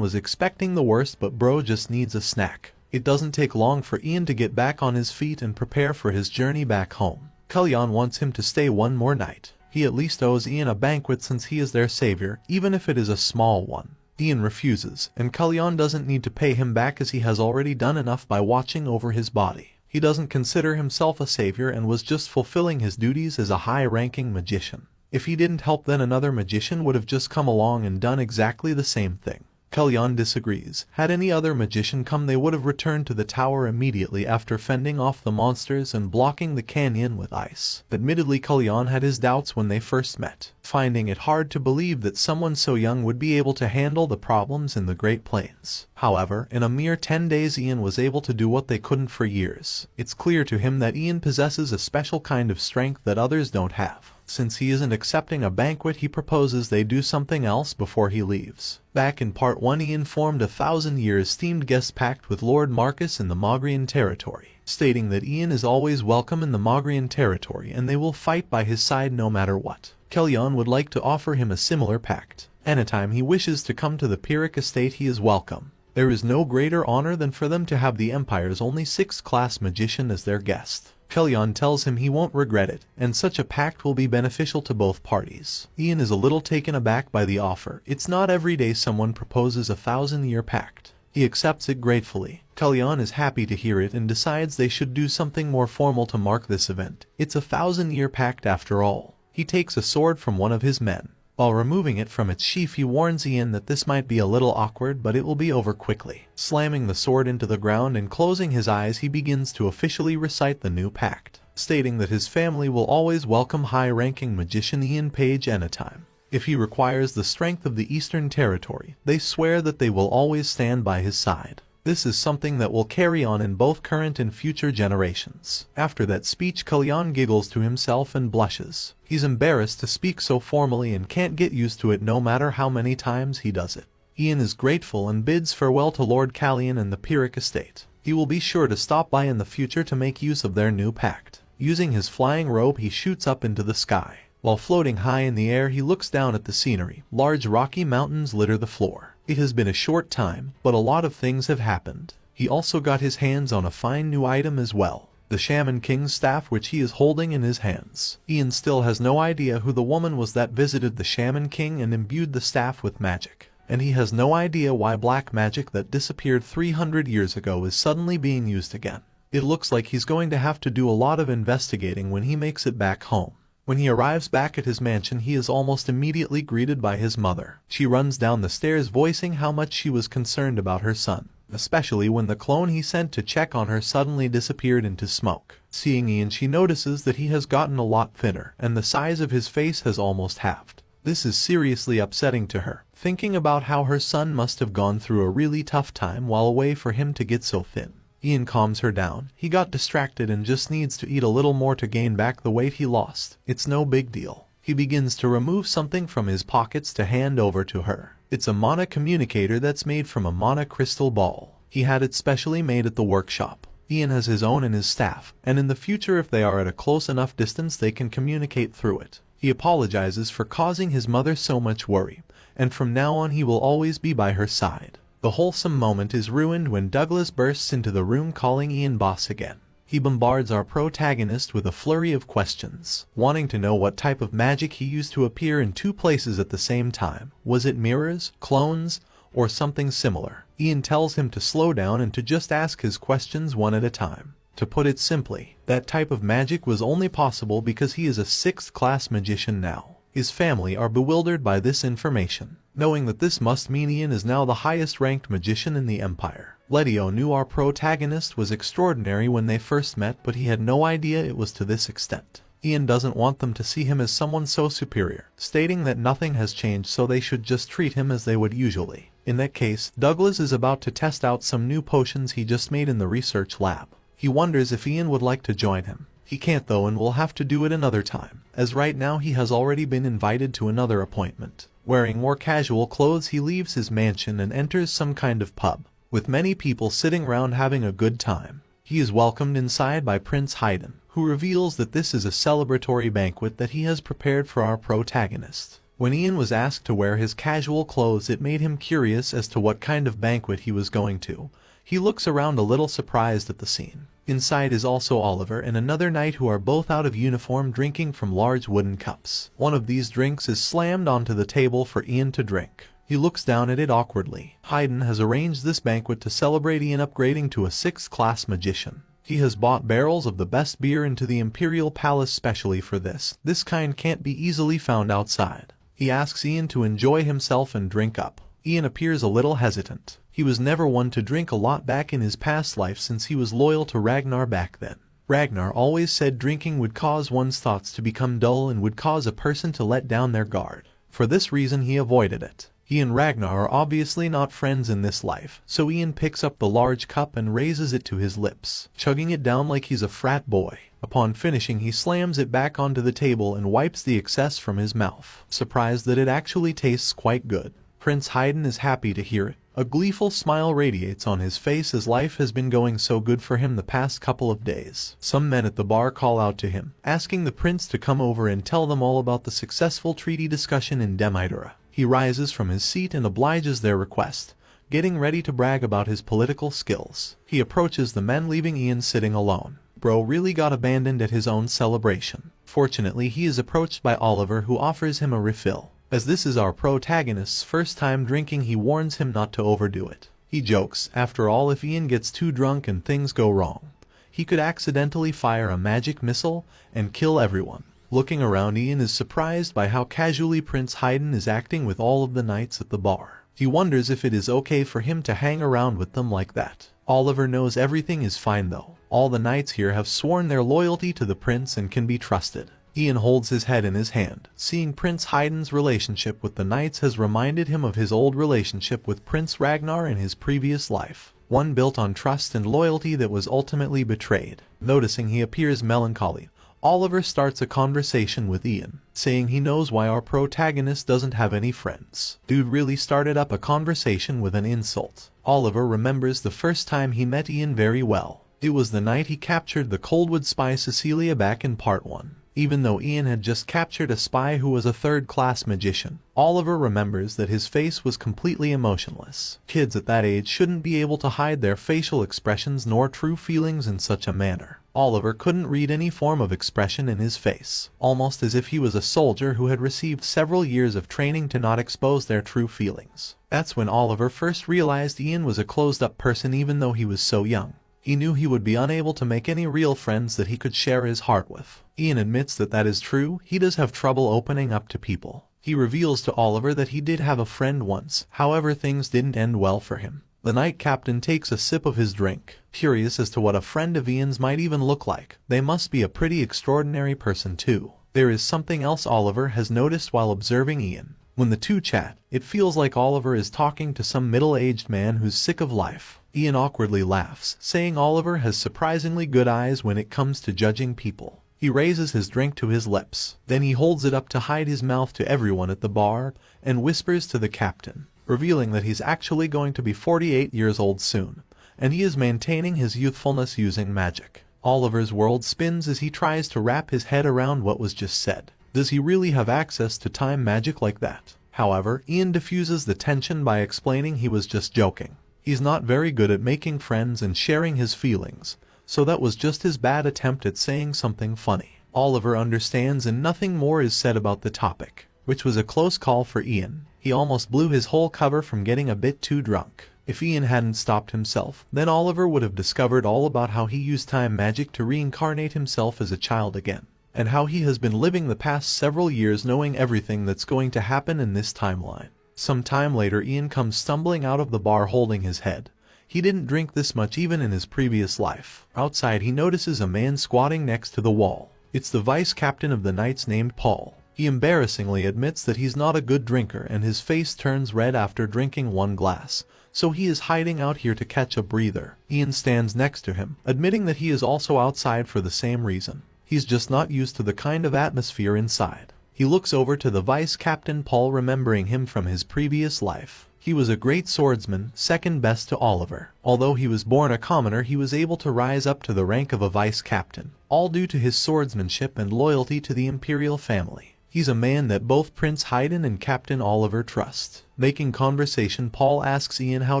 [SPEAKER 1] was expecting the worst, but bro just needs a snack. It doesn't take long for Ian to get back on his feet and prepare for his journey back home. Kellyanne wants him to stay one more night. He at least owes Ian a banquet since he is their savior, even if it is a small one. Ian refuses, and Kellyanne doesn't need to pay him back as he has already done enough by watching over his body. He doesn't consider himself a savior and was just fulfilling his duties as a high-ranking magician. If he didn't help, then another magician would have just come along and done exactly the same thing. Kellyanne disagrees. Had any other magician come, they would have returned to the tower immediately after fending off the monsters and blocking the canyon with ice. Admittedly, Kellyanne had his doubts when they first met, finding it hard to believe that someone so young would be able to handle the problems in the Great Plains. However, in a mere 10 days, Ian was able to do what they couldn't for years. It's clear to him that Ian possesses a special kind of strength that others don't have. Since he isn't accepting a banquet, he proposes they do something else before he leaves. Back in part 1, Ian formed a 1,000 years themed guest pact with Lord Marcus in the Mogrian territory, stating that Ian is always welcome in the Mogrian territory and they will fight by his side no matter what. Kellyanne would like to offer him a similar pact. Anytime he wishes to come to the Pyrrhic estate, he is welcome. There is no greater honor than for them to have the Empire's only 6th-class magician as their guest. Kellyanne tells him he won't regret it, and such a pact will be beneficial to both parties. Ian is a little taken aback by the offer. It's not every day someone proposes a 1,000-year pact. He accepts it gratefully. Kellyanne is happy to hear it and decides they should do something more formal to mark this event. It's a 1,000-year pact after all. He takes a sword from one of his men. While removing it from its sheath, he warns Ian that this might be a little awkward, but it will be over quickly. Slamming the sword into the ground and closing his eyes, he begins to officially recite the new pact, stating that his family will always welcome high-ranking magician Ian Page anytime. If he requires the strength of the Eastern Territory, they swear that they will always stand by his side. This is something that will carry on in both current and future generations. After that speech, Kellyanne giggles to himself and blushes. He's embarrassed to speak so formally and can't get used to it no matter how many times he does it. Ian is grateful and bids farewell to Lord Callian and the Pyrrhic estate. He will be sure to stop by in the future to make use of their new pact. Using his flying robe, he shoots up into the sky. While floating high in the air, he looks down at the scenery. Large rocky mountains litter the floor. It has been a short time, but a lot of things have happened. He also got his hands on a fine new item as well, the Shaman King's staff, which he is holding in his hands. Ian still has no idea who the woman was that visited the Shaman King and imbued the staff with magic. And he has no idea why black magic that disappeared 300 years ago is suddenly being used again. It looks like he's going to have to do a lot of investigating when he makes it back home. When he arrives back at his mansion, he is almost immediately greeted by his mother. She runs down the stairs voicing how much she was concerned about her son, especially when the clone he sent to check on her suddenly disappeared into smoke. Seeing Ian, she notices that he has gotten a lot thinner, and the size of his face has almost halved. This is seriously upsetting to her, thinking about how her son must have gone through a really tough time while away for him to get so thin. Ian calms her down. He got distracted and just needs to eat a little more to gain back the weight he lost. It's no big deal. He begins to remove something from his pockets to hand over to her. It's a mana communicator that's made from a mana crystal ball. He had it specially made at the workshop. Ian has his own in his staff, and in the future, if they are at a close enough distance, they can communicate through it. He apologizes for causing his mother so much worry, and from now on he will always be by her side. The wholesome moment is ruined when Douglas bursts into the room calling Ian boss again. He bombards our protagonist with a flurry of questions, wanting to know what type of magic he used to appear in two places at the same time. Was it mirrors, clones, or something similar? Ian tells him to slow down and to just ask his questions one at a time. To put it simply, that type of magic was only possible because he is a 6th-class magician now. His family are bewildered by this information, knowing that this must mean Ian is now the highest-ranked magician in the Empire. Letio knew our protagonist was extraordinary when they first met, but he had no idea it was to this extent. Ian doesn't want them to see him as someone so superior, stating that nothing has changed so they should just treat him as they would usually. In that case, Douglas is about to test out some new potions he just made in the research lab. He wonders if Ian would like to join him. He can't though and will have to do it another time, as right now he has already been invited to another appointment. Wearing more casual clothes, he leaves his mansion and enters some kind of pub, with many people sitting around having a good time. He is welcomed inside by Prince Haydn, who reveals that this is a celebratory banquet that he has prepared for our protagonist. When Ian was asked to wear his casual clothes, it made him curious as to what kind of banquet he was going to. He looks around a little surprised at the scene. Inside is also Oliver and another knight who are both out of uniform drinking from large wooden cups. One of these drinks is slammed onto the table for Ian to drink. He looks down at it awkwardly. Haydn has arranged this banquet to celebrate Ian upgrading to a 6th-class magician. He has bought barrels of the best beer into the Imperial Palace specially for this. This kind can't be easily found outside. He asks Ian to enjoy himself and drink up. Ian appears a little hesitant. He was never one to drink a lot back in his past life since he was loyal to Ragnar back then. Ragnar always said drinking would cause one's thoughts to become dull and would cause a person to let down their guard. For this reason he avoided it. He and Ragnar are obviously not friends in this life, so Ian picks up the large cup and raises it to his lips, chugging it down like he's a frat boy. Upon finishing, he slams it back onto the table and wipes the excess from his mouth, surprised that it actually tastes quite good. Prince Haydn is happy to hear it. A gleeful smile radiates on his face as life has been going so good for him the past couple of days. Some men at the bar call out to him, asking the prince to come over and tell them all about the successful treaty discussion in Demitera. He rises from his seat and obliges their request, getting ready to brag about his political skills. He approaches the men, leaving Ian sitting alone. Bro really got abandoned at his own celebration. Fortunately, he is approached by Oliver, who offers him a refill. As this is our protagonist's first time drinking, he warns him not to overdo it. He jokes, after all, if Ian gets too drunk and things go wrong, he could accidentally fire a magic missile and kill everyone. Looking around, Ian is surprised by how casually Prince Haydn is acting with all of the knights at the bar. He wonders if it is okay for him to hang around with them like that. Oliver knows everything is fine though. All the knights here have sworn their loyalty to the prince and can be trusted. Ian holds his head in his hand. Seeing Prince Haydn's relationship with the knights has reminded him of his old relationship with Prince Ragnar in his previous life. One built on trust and loyalty that was ultimately betrayed. Noticing he appears melancholy, Oliver starts a conversation with Ian, saying he knows why our protagonist doesn't have any friends. Dude really started up a conversation with an insult. Oliver remembers the first time he met Ian very well. It was the night he captured the Coldwood spy Cecilia back in part 1. Even though Ian had just captured a spy who was a 3rd-class magician, Oliver remembers that his face was completely emotionless. Kids at that age shouldn't be able to hide their facial expressions nor true feelings in such a manner. Oliver couldn't read any form of expression in his face, almost as if he was a soldier who had received several years of training to not expose their true feelings. That's when Oliver first realized Ian was a closed-up person even though he was so young. He knew he would be unable to make any real friends that he could share his heart with. Ian admits that that is true. He does have trouble opening up to people. He reveals to Oliver that he did have a friend once, however things didn't end well for him. The knight captain takes a sip of his drink, curious as to what a friend of Ian's might even look like. They must be a pretty extraordinary person too. There is something else Oliver has noticed while observing Ian. When the two chat, it feels like Oliver is talking to some middle-aged man who's sick of life. Ian awkwardly laughs, saying Oliver has surprisingly good eyes when it comes to judging people. He raises his drink to his lips. Then he holds it up to hide his mouth to everyone at the bar and whispers to the captain, revealing that he's actually going to be 48 years old soon, and he is maintaining his youthfulness using magic. Oliver's world spins as he tries to wrap his head around what was just said. Does he really have access to time magic like that? However, Ian diffuses the tension by explaining he was just joking. He's not very good at making friends and sharing his feelings, so that was just his bad attempt at saying something funny. Oliver understands and nothing more is said about the topic, which was a close call for Ian. He almost blew his whole cover from getting a bit too drunk. If Ian hadn't stopped himself, then Oliver would have discovered all about how he used time magic to reincarnate himself as a child again, and how he has been living the past several years knowing everything that's going to happen in this timeline. Some time later, Ian comes stumbling out of the bar holding his head. He didn't drink this much even in his previous life. Outside, he notices a man squatting next to the wall. It's the vice captain of the knights named Paul. He embarrassingly admits that he's not a good drinker and his face turns red after drinking one glass, so he is hiding out here to catch a breather. Ian stands next to him, admitting that he is also outside for the same reason. He's just not used to the kind of atmosphere inside. He looks over to the vice captain Paul, remembering him from his previous life. He was a great swordsman, second best to Oliver. Although he was born a commoner, he was able to rise up to the rank of a vice captain, all due to his swordsmanship and loyalty to the imperial family. He's a man that both Prince Haydn and Captain Oliver trust. Making conversation, Paul asks Ian how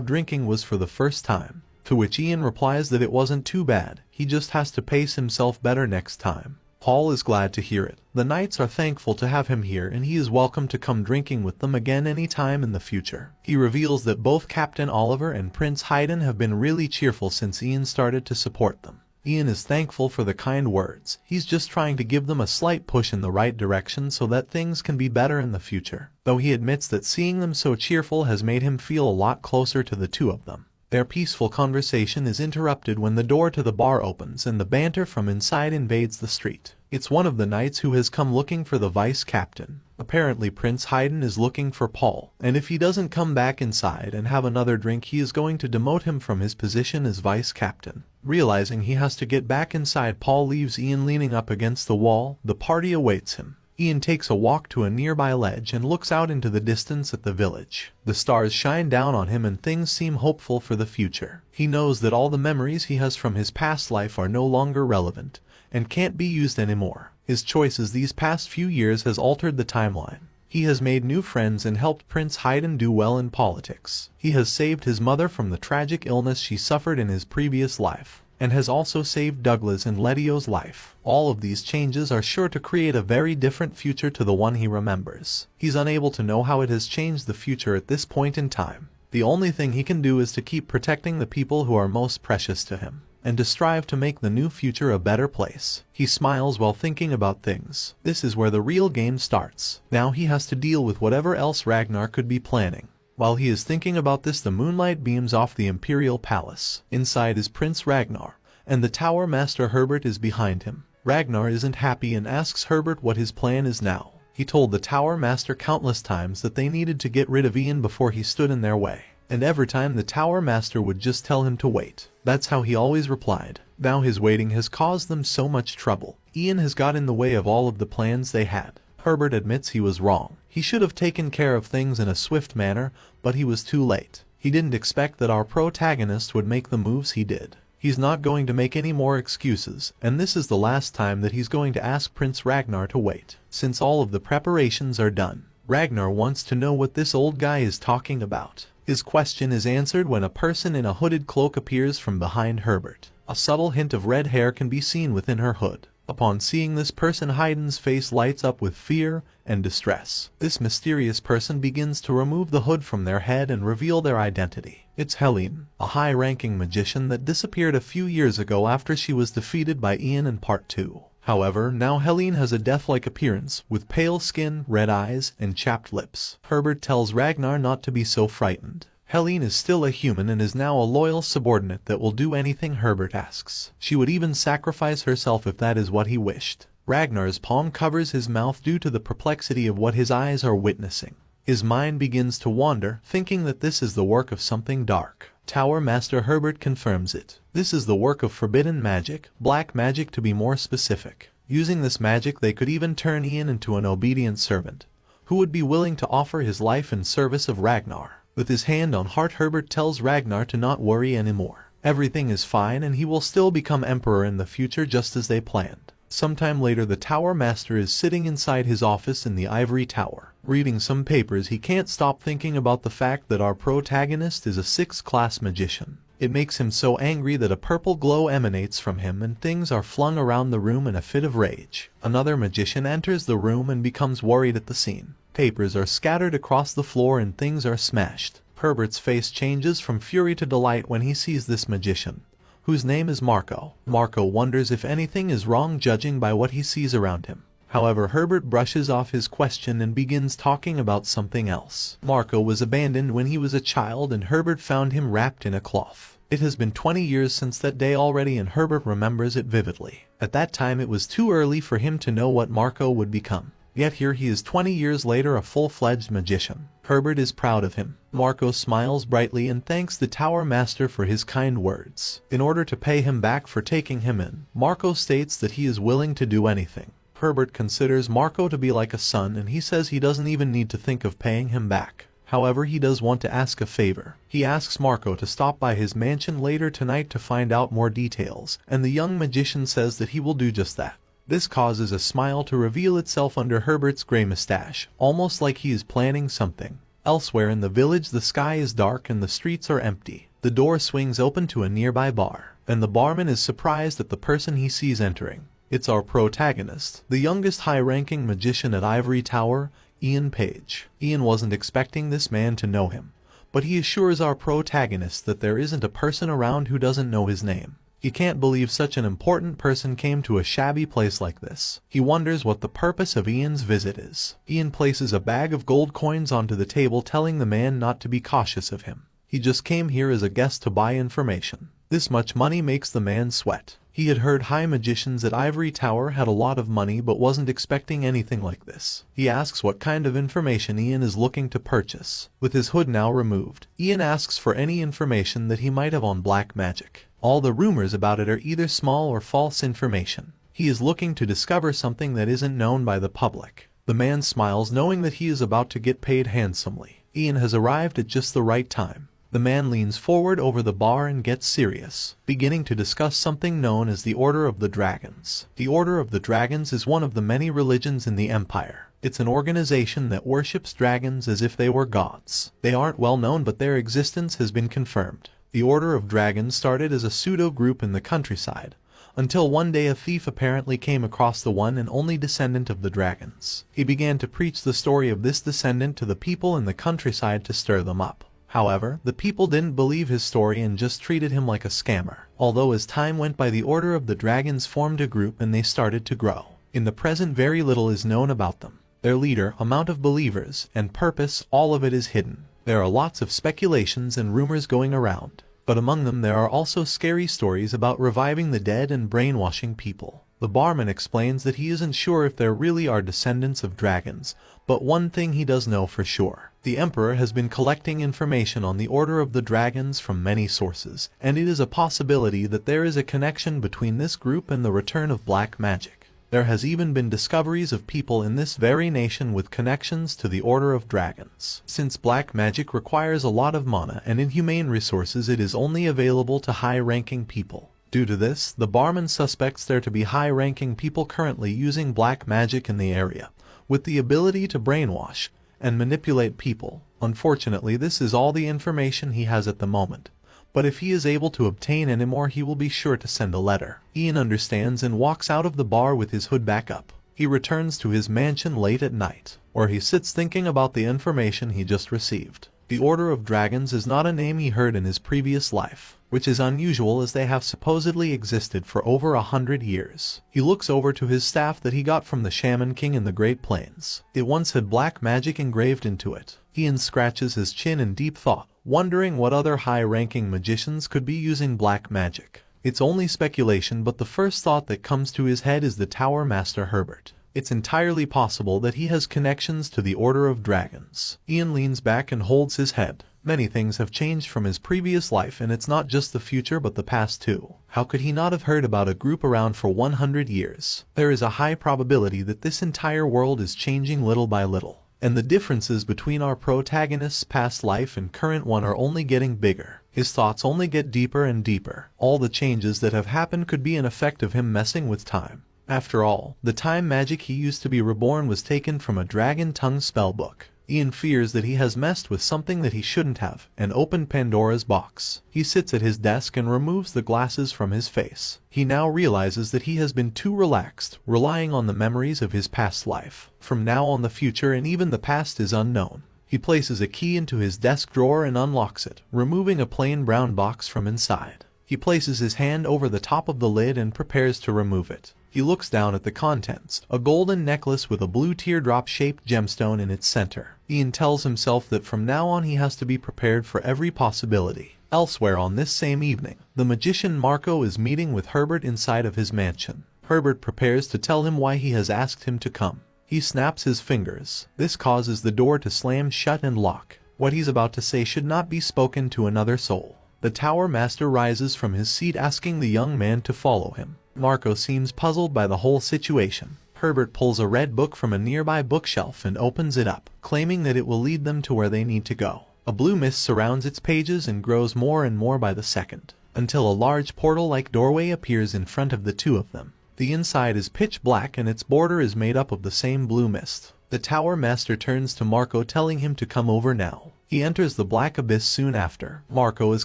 [SPEAKER 1] drinking was for the first time, to which Ian replies that it wasn't too bad, he just has to pace himself better next time. Paul is glad to hear it. The knights are thankful to have him here and he is welcome to come drinking with them again any time in the future. He reveals that both Captain Oliver and Prince Haydn have been really cheerful since Ian started to support them. Ian is thankful for the kind words. He's just trying to give them a slight push in the right direction so that things can be better in the future, though he admits that seeing them so cheerful has made him feel a lot closer to the two of them. Their peaceful conversation is interrupted when the door to the bar opens and the banter from inside invades the street. It's one of the knights who has come looking for the vice captain. Apparently Prince Haydn is looking for Paul, and if he doesn't come back inside and have another drink, he is going to demote him from his position as vice captain. Realizing he has to get back inside, Paul leaves Ian leaning up against the wall. The party awaits him. Ian takes a walk to a nearby ledge and looks out into the distance at the village. The stars shine down on him and things seem hopeful for the future. He knows that all the memories he has from his past life are no longer relevant and can't be used anymore. His choices these past few years has altered the timeline. He has made new friends and helped Prince Haydn do well in politics. He has saved his mother from the tragic illness she suffered in his previous life, and has also saved Douglas and Letio's life. All of these changes are sure to create a very different future to the one he remembers. He's unable to know how it has changed the future at this point in time. The only thing he can do is to keep protecting the people who are most precious to him, and to strive to make the new future a better place. He smiles while thinking about things. This is where the real game starts. Now he has to deal with whatever else Ragnar could be planning. While he is thinking about this, the moonlight beams off the Imperial Palace. Inside is Prince Ragnar, and the Tower Master Herbert is behind him. Ragnar isn't happy and asks Herbert what his plan is now. He told the Tower Master countless times that they needed to get rid of Ian before he stood in their way, and every time the Tower Master would just tell him to wait. That's how he always replied. Now his waiting has caused them so much trouble. Ian has got in the way of all of the plans they had. Herbert admits he was wrong. He should have taken care of things in a swift manner, but he was too late. He didn't expect that our protagonist would make the moves he did. He's not going to make any more excuses, and this is the last time that he's going to ask Prince Ragnar to wait. Since all of the preparations are done, Ragnar wants to know what this old guy is talking about. His question is answered when a person in a hooded cloak appears from behind Herbert. A subtle hint of red hair can be seen within her hood. Upon seeing this person, Haydn's face lights up with fear and distress. This mysterious person begins to remove the hood from their head and reveal their identity. It's Helene, a high-ranking magician that disappeared a few years ago after she was defeated by Ian in Part 2. However, now Helene has a death-like appearance, with pale skin, red eyes, and chapped lips. Herbert tells Ragnar not to be so frightened. Helene is still a human and is now a loyal subordinate that will do anything Herbert asks. She would even sacrifice herself if that is what he wished. Ragnar's palm covers his mouth due to the perplexity of what his eyes are witnessing. His mind begins to wander, thinking that this is the work of something dark. Tower Master Herbert confirms it. This is the work of forbidden magic, black magic to be more specific. Using this magic they could even turn Ian into an obedient servant, who would be willing to offer his life in service of Ragnar. With his hand on heart, Herbert tells Ragnar to not worry anymore. Everything is fine and he will still become emperor in the future just as they planned. Sometime later, the Tower Master is sitting inside his office in the Ivory Tower. Reading some papers, he can't stop thinking about the fact that our protagonist is a 6th-class magician. It makes him so angry that a purple glow emanates from him and things are flung around the room in a fit of rage. Another magician enters the room and becomes worried at the scene. Papers are scattered across the floor and things are smashed. Herbert's face changes from fury to delight when he sees this magician, whose name is Marco. Marco wonders if anything is wrong judging by what he sees around him. However, Herbert brushes off his question and begins talking about something else. Marco was abandoned when he was a child and Herbert found him wrapped in a cloth. It has been 20 years since that day already and Herbert remembers it vividly. At that time it was too early for him to know what Marco would become. Yet here he is 20 years later, a full-fledged magician. Herbert is proud of him. Marco smiles brightly and thanks the Tower Master for his kind words. In order to pay him back for taking him in, Marco states that he is willing to do anything. Herbert considers Marco to be like a son, and he says he doesn't even need to think of paying him back. However, he does want to ask a favor. He asks Marco to stop by his mansion later tonight to find out more details, and the young magician says that he will do just that. This causes a smile to reveal itself under Herbert's gray mustache, almost like he is planning something. Elsewhere in the village, the sky is dark and the streets are empty. The door swings open to a nearby bar, and the barman is surprised at the person he sees entering. It's our protagonist, the youngest high-ranking magician at Ivory Tower, Ian Page. Ian wasn't expecting this man to know him, but he assures our protagonist that there isn't a person around who doesn't know his name. He can't believe such an important person came to a shabby place like this. He wonders what the purpose of Ian's visit is. Ian places a bag of gold coins onto the table, telling the man not to be cautious of him. He just came here as a guest to buy information. This much money makes the man sweat. He had heard high magicians at Ivory Tower had a lot of money but wasn't expecting anything like this. He asks what kind of information Ian is looking to purchase. With his hood now removed, Ian asks for any information that he might have on black magic. All the rumors about it are either small or false information. He is looking to discover something that isn't known by the public. The man smiles, knowing that he is about to get paid handsomely. Ian has arrived at just the right time. The man leans forward over the bar and gets serious, beginning to discuss something known as the Order of the Dragons. The Order of the Dragons is one of the many religions in the Empire. It's an organization that worships dragons as if they were gods. They aren't well known, but their existence has been confirmed. The Order of Dragons started as a pseudo-group in the countryside, until one day a thief apparently came across the one and only descendant of the dragons. He began to preach the story of this descendant to the people in the countryside to stir them up. However, the people didn't believe his story and just treated him like a scammer. Although as time went by, the Order of the Dragons formed a group and they started to grow. In the present, very little is known about them. Their leader, amount of believers, and purpose, all of it is hidden. There are lots of speculations and rumors going around, but among them there are also scary stories about reviving the dead and brainwashing people. The barman explains that he isn't sure if there really are descendants of dragons, but one thing he does know for sure. The Emperor has been collecting information on the Order of the Dragons from many sources, and it is a possibility that there is a connection between this group and the return of black magic. There has even been discoveries of people in this very nation with connections to the Order of Dragons. Since black magic requires a lot of mana and inhumane resources, it is only available to high-ranking people. Due to this, the barman suspects there to be high-ranking people currently using black magic in the area, with the ability to brainwash and manipulate people. Unfortunately, this is all the information he has at the moment, but if he is able to obtain any more, he will be sure to send a letter. Ian understands and walks out of the bar with his hood back up. He returns to his mansion late at night, where he sits thinking about the information he just received. The Order of Dragons is not a name he heard in his previous life, which is unusual as they have supposedly existed for over 100 years. He looks over to his staff that he got from the Shaman King in the Great Plains. It once had black magic engraved into it. Ian scratches his chin in deep thought, wondering what other high-ranking magicians could be using black magic. It's only speculation, but the first thought that comes to his head is the Tower Master Herbert. It's entirely possible that he has connections to the Order of Dragons. Ian leans back and holds his head. Many things have changed from his previous life, and it's not just the future but the past too. How could he not have heard about a group around for 100 years? There is a high probability that this entire world is changing little by little, and the differences between our protagonist's past life and current one are only getting bigger. His thoughts only get deeper and deeper. All the changes that have happened could be an effect of him messing with time. After all, the time magic he used to be reborn was taken from a dragon tongue spellbook. Ian fears that he has messed with something that he shouldn't have, and opened Pandora's box. He sits at his desk and removes the glasses from his face. He now realizes that he has been too relaxed, relying on the memories of his past life. From now on, the future and even the past is unknown. He places a key into his desk drawer and unlocks it, removing a plain brown box from inside. He places his hand over the top of the lid and prepares to remove it. He looks down at the contents, a golden necklace with a blue teardrop-shaped gemstone in its center. Ian tells himself that from now on he has to be prepared for every possibility. Elsewhere on this same evening, the magician Marco is meeting with Herbert inside of his mansion. Herbert prepares to tell him why he has asked him to come. He snaps his fingers. This causes the door to slam shut and lock. What he's about to say should not be spoken to another soul. The Tower Master rises from his seat, asking the young man to follow him. Marco seems puzzled by the whole situation. Herbert pulls a red book from a nearby bookshelf and opens it up, claiming that it will lead them to where they need to go. A blue mist surrounds its pages and grows more and more by the second, until a large portal-like doorway appears in front of the two of them. The inside is pitch black and its border is made up of the same blue mist. The Tower Master turns to Marco, telling him to come over now. He enters the black abyss soon after. Marco is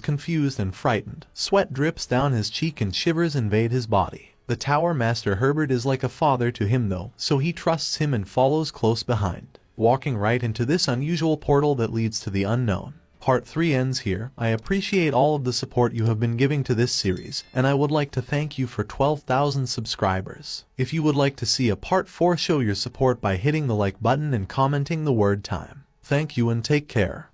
[SPEAKER 1] confused and frightened. Sweat drips down his cheek and shivers invade his body. The Tower Master Herbert is like a father to him though, so he trusts him and follows close behind, walking right into this unusual portal that leads to the unknown. Part 3 ends here. I appreciate all of the support you have been giving to this series, and I would like to thank you for 12,000 subscribers. If you would like to see a Part 4, show your support by hitting the like button and commenting the word time. Thank you and take care.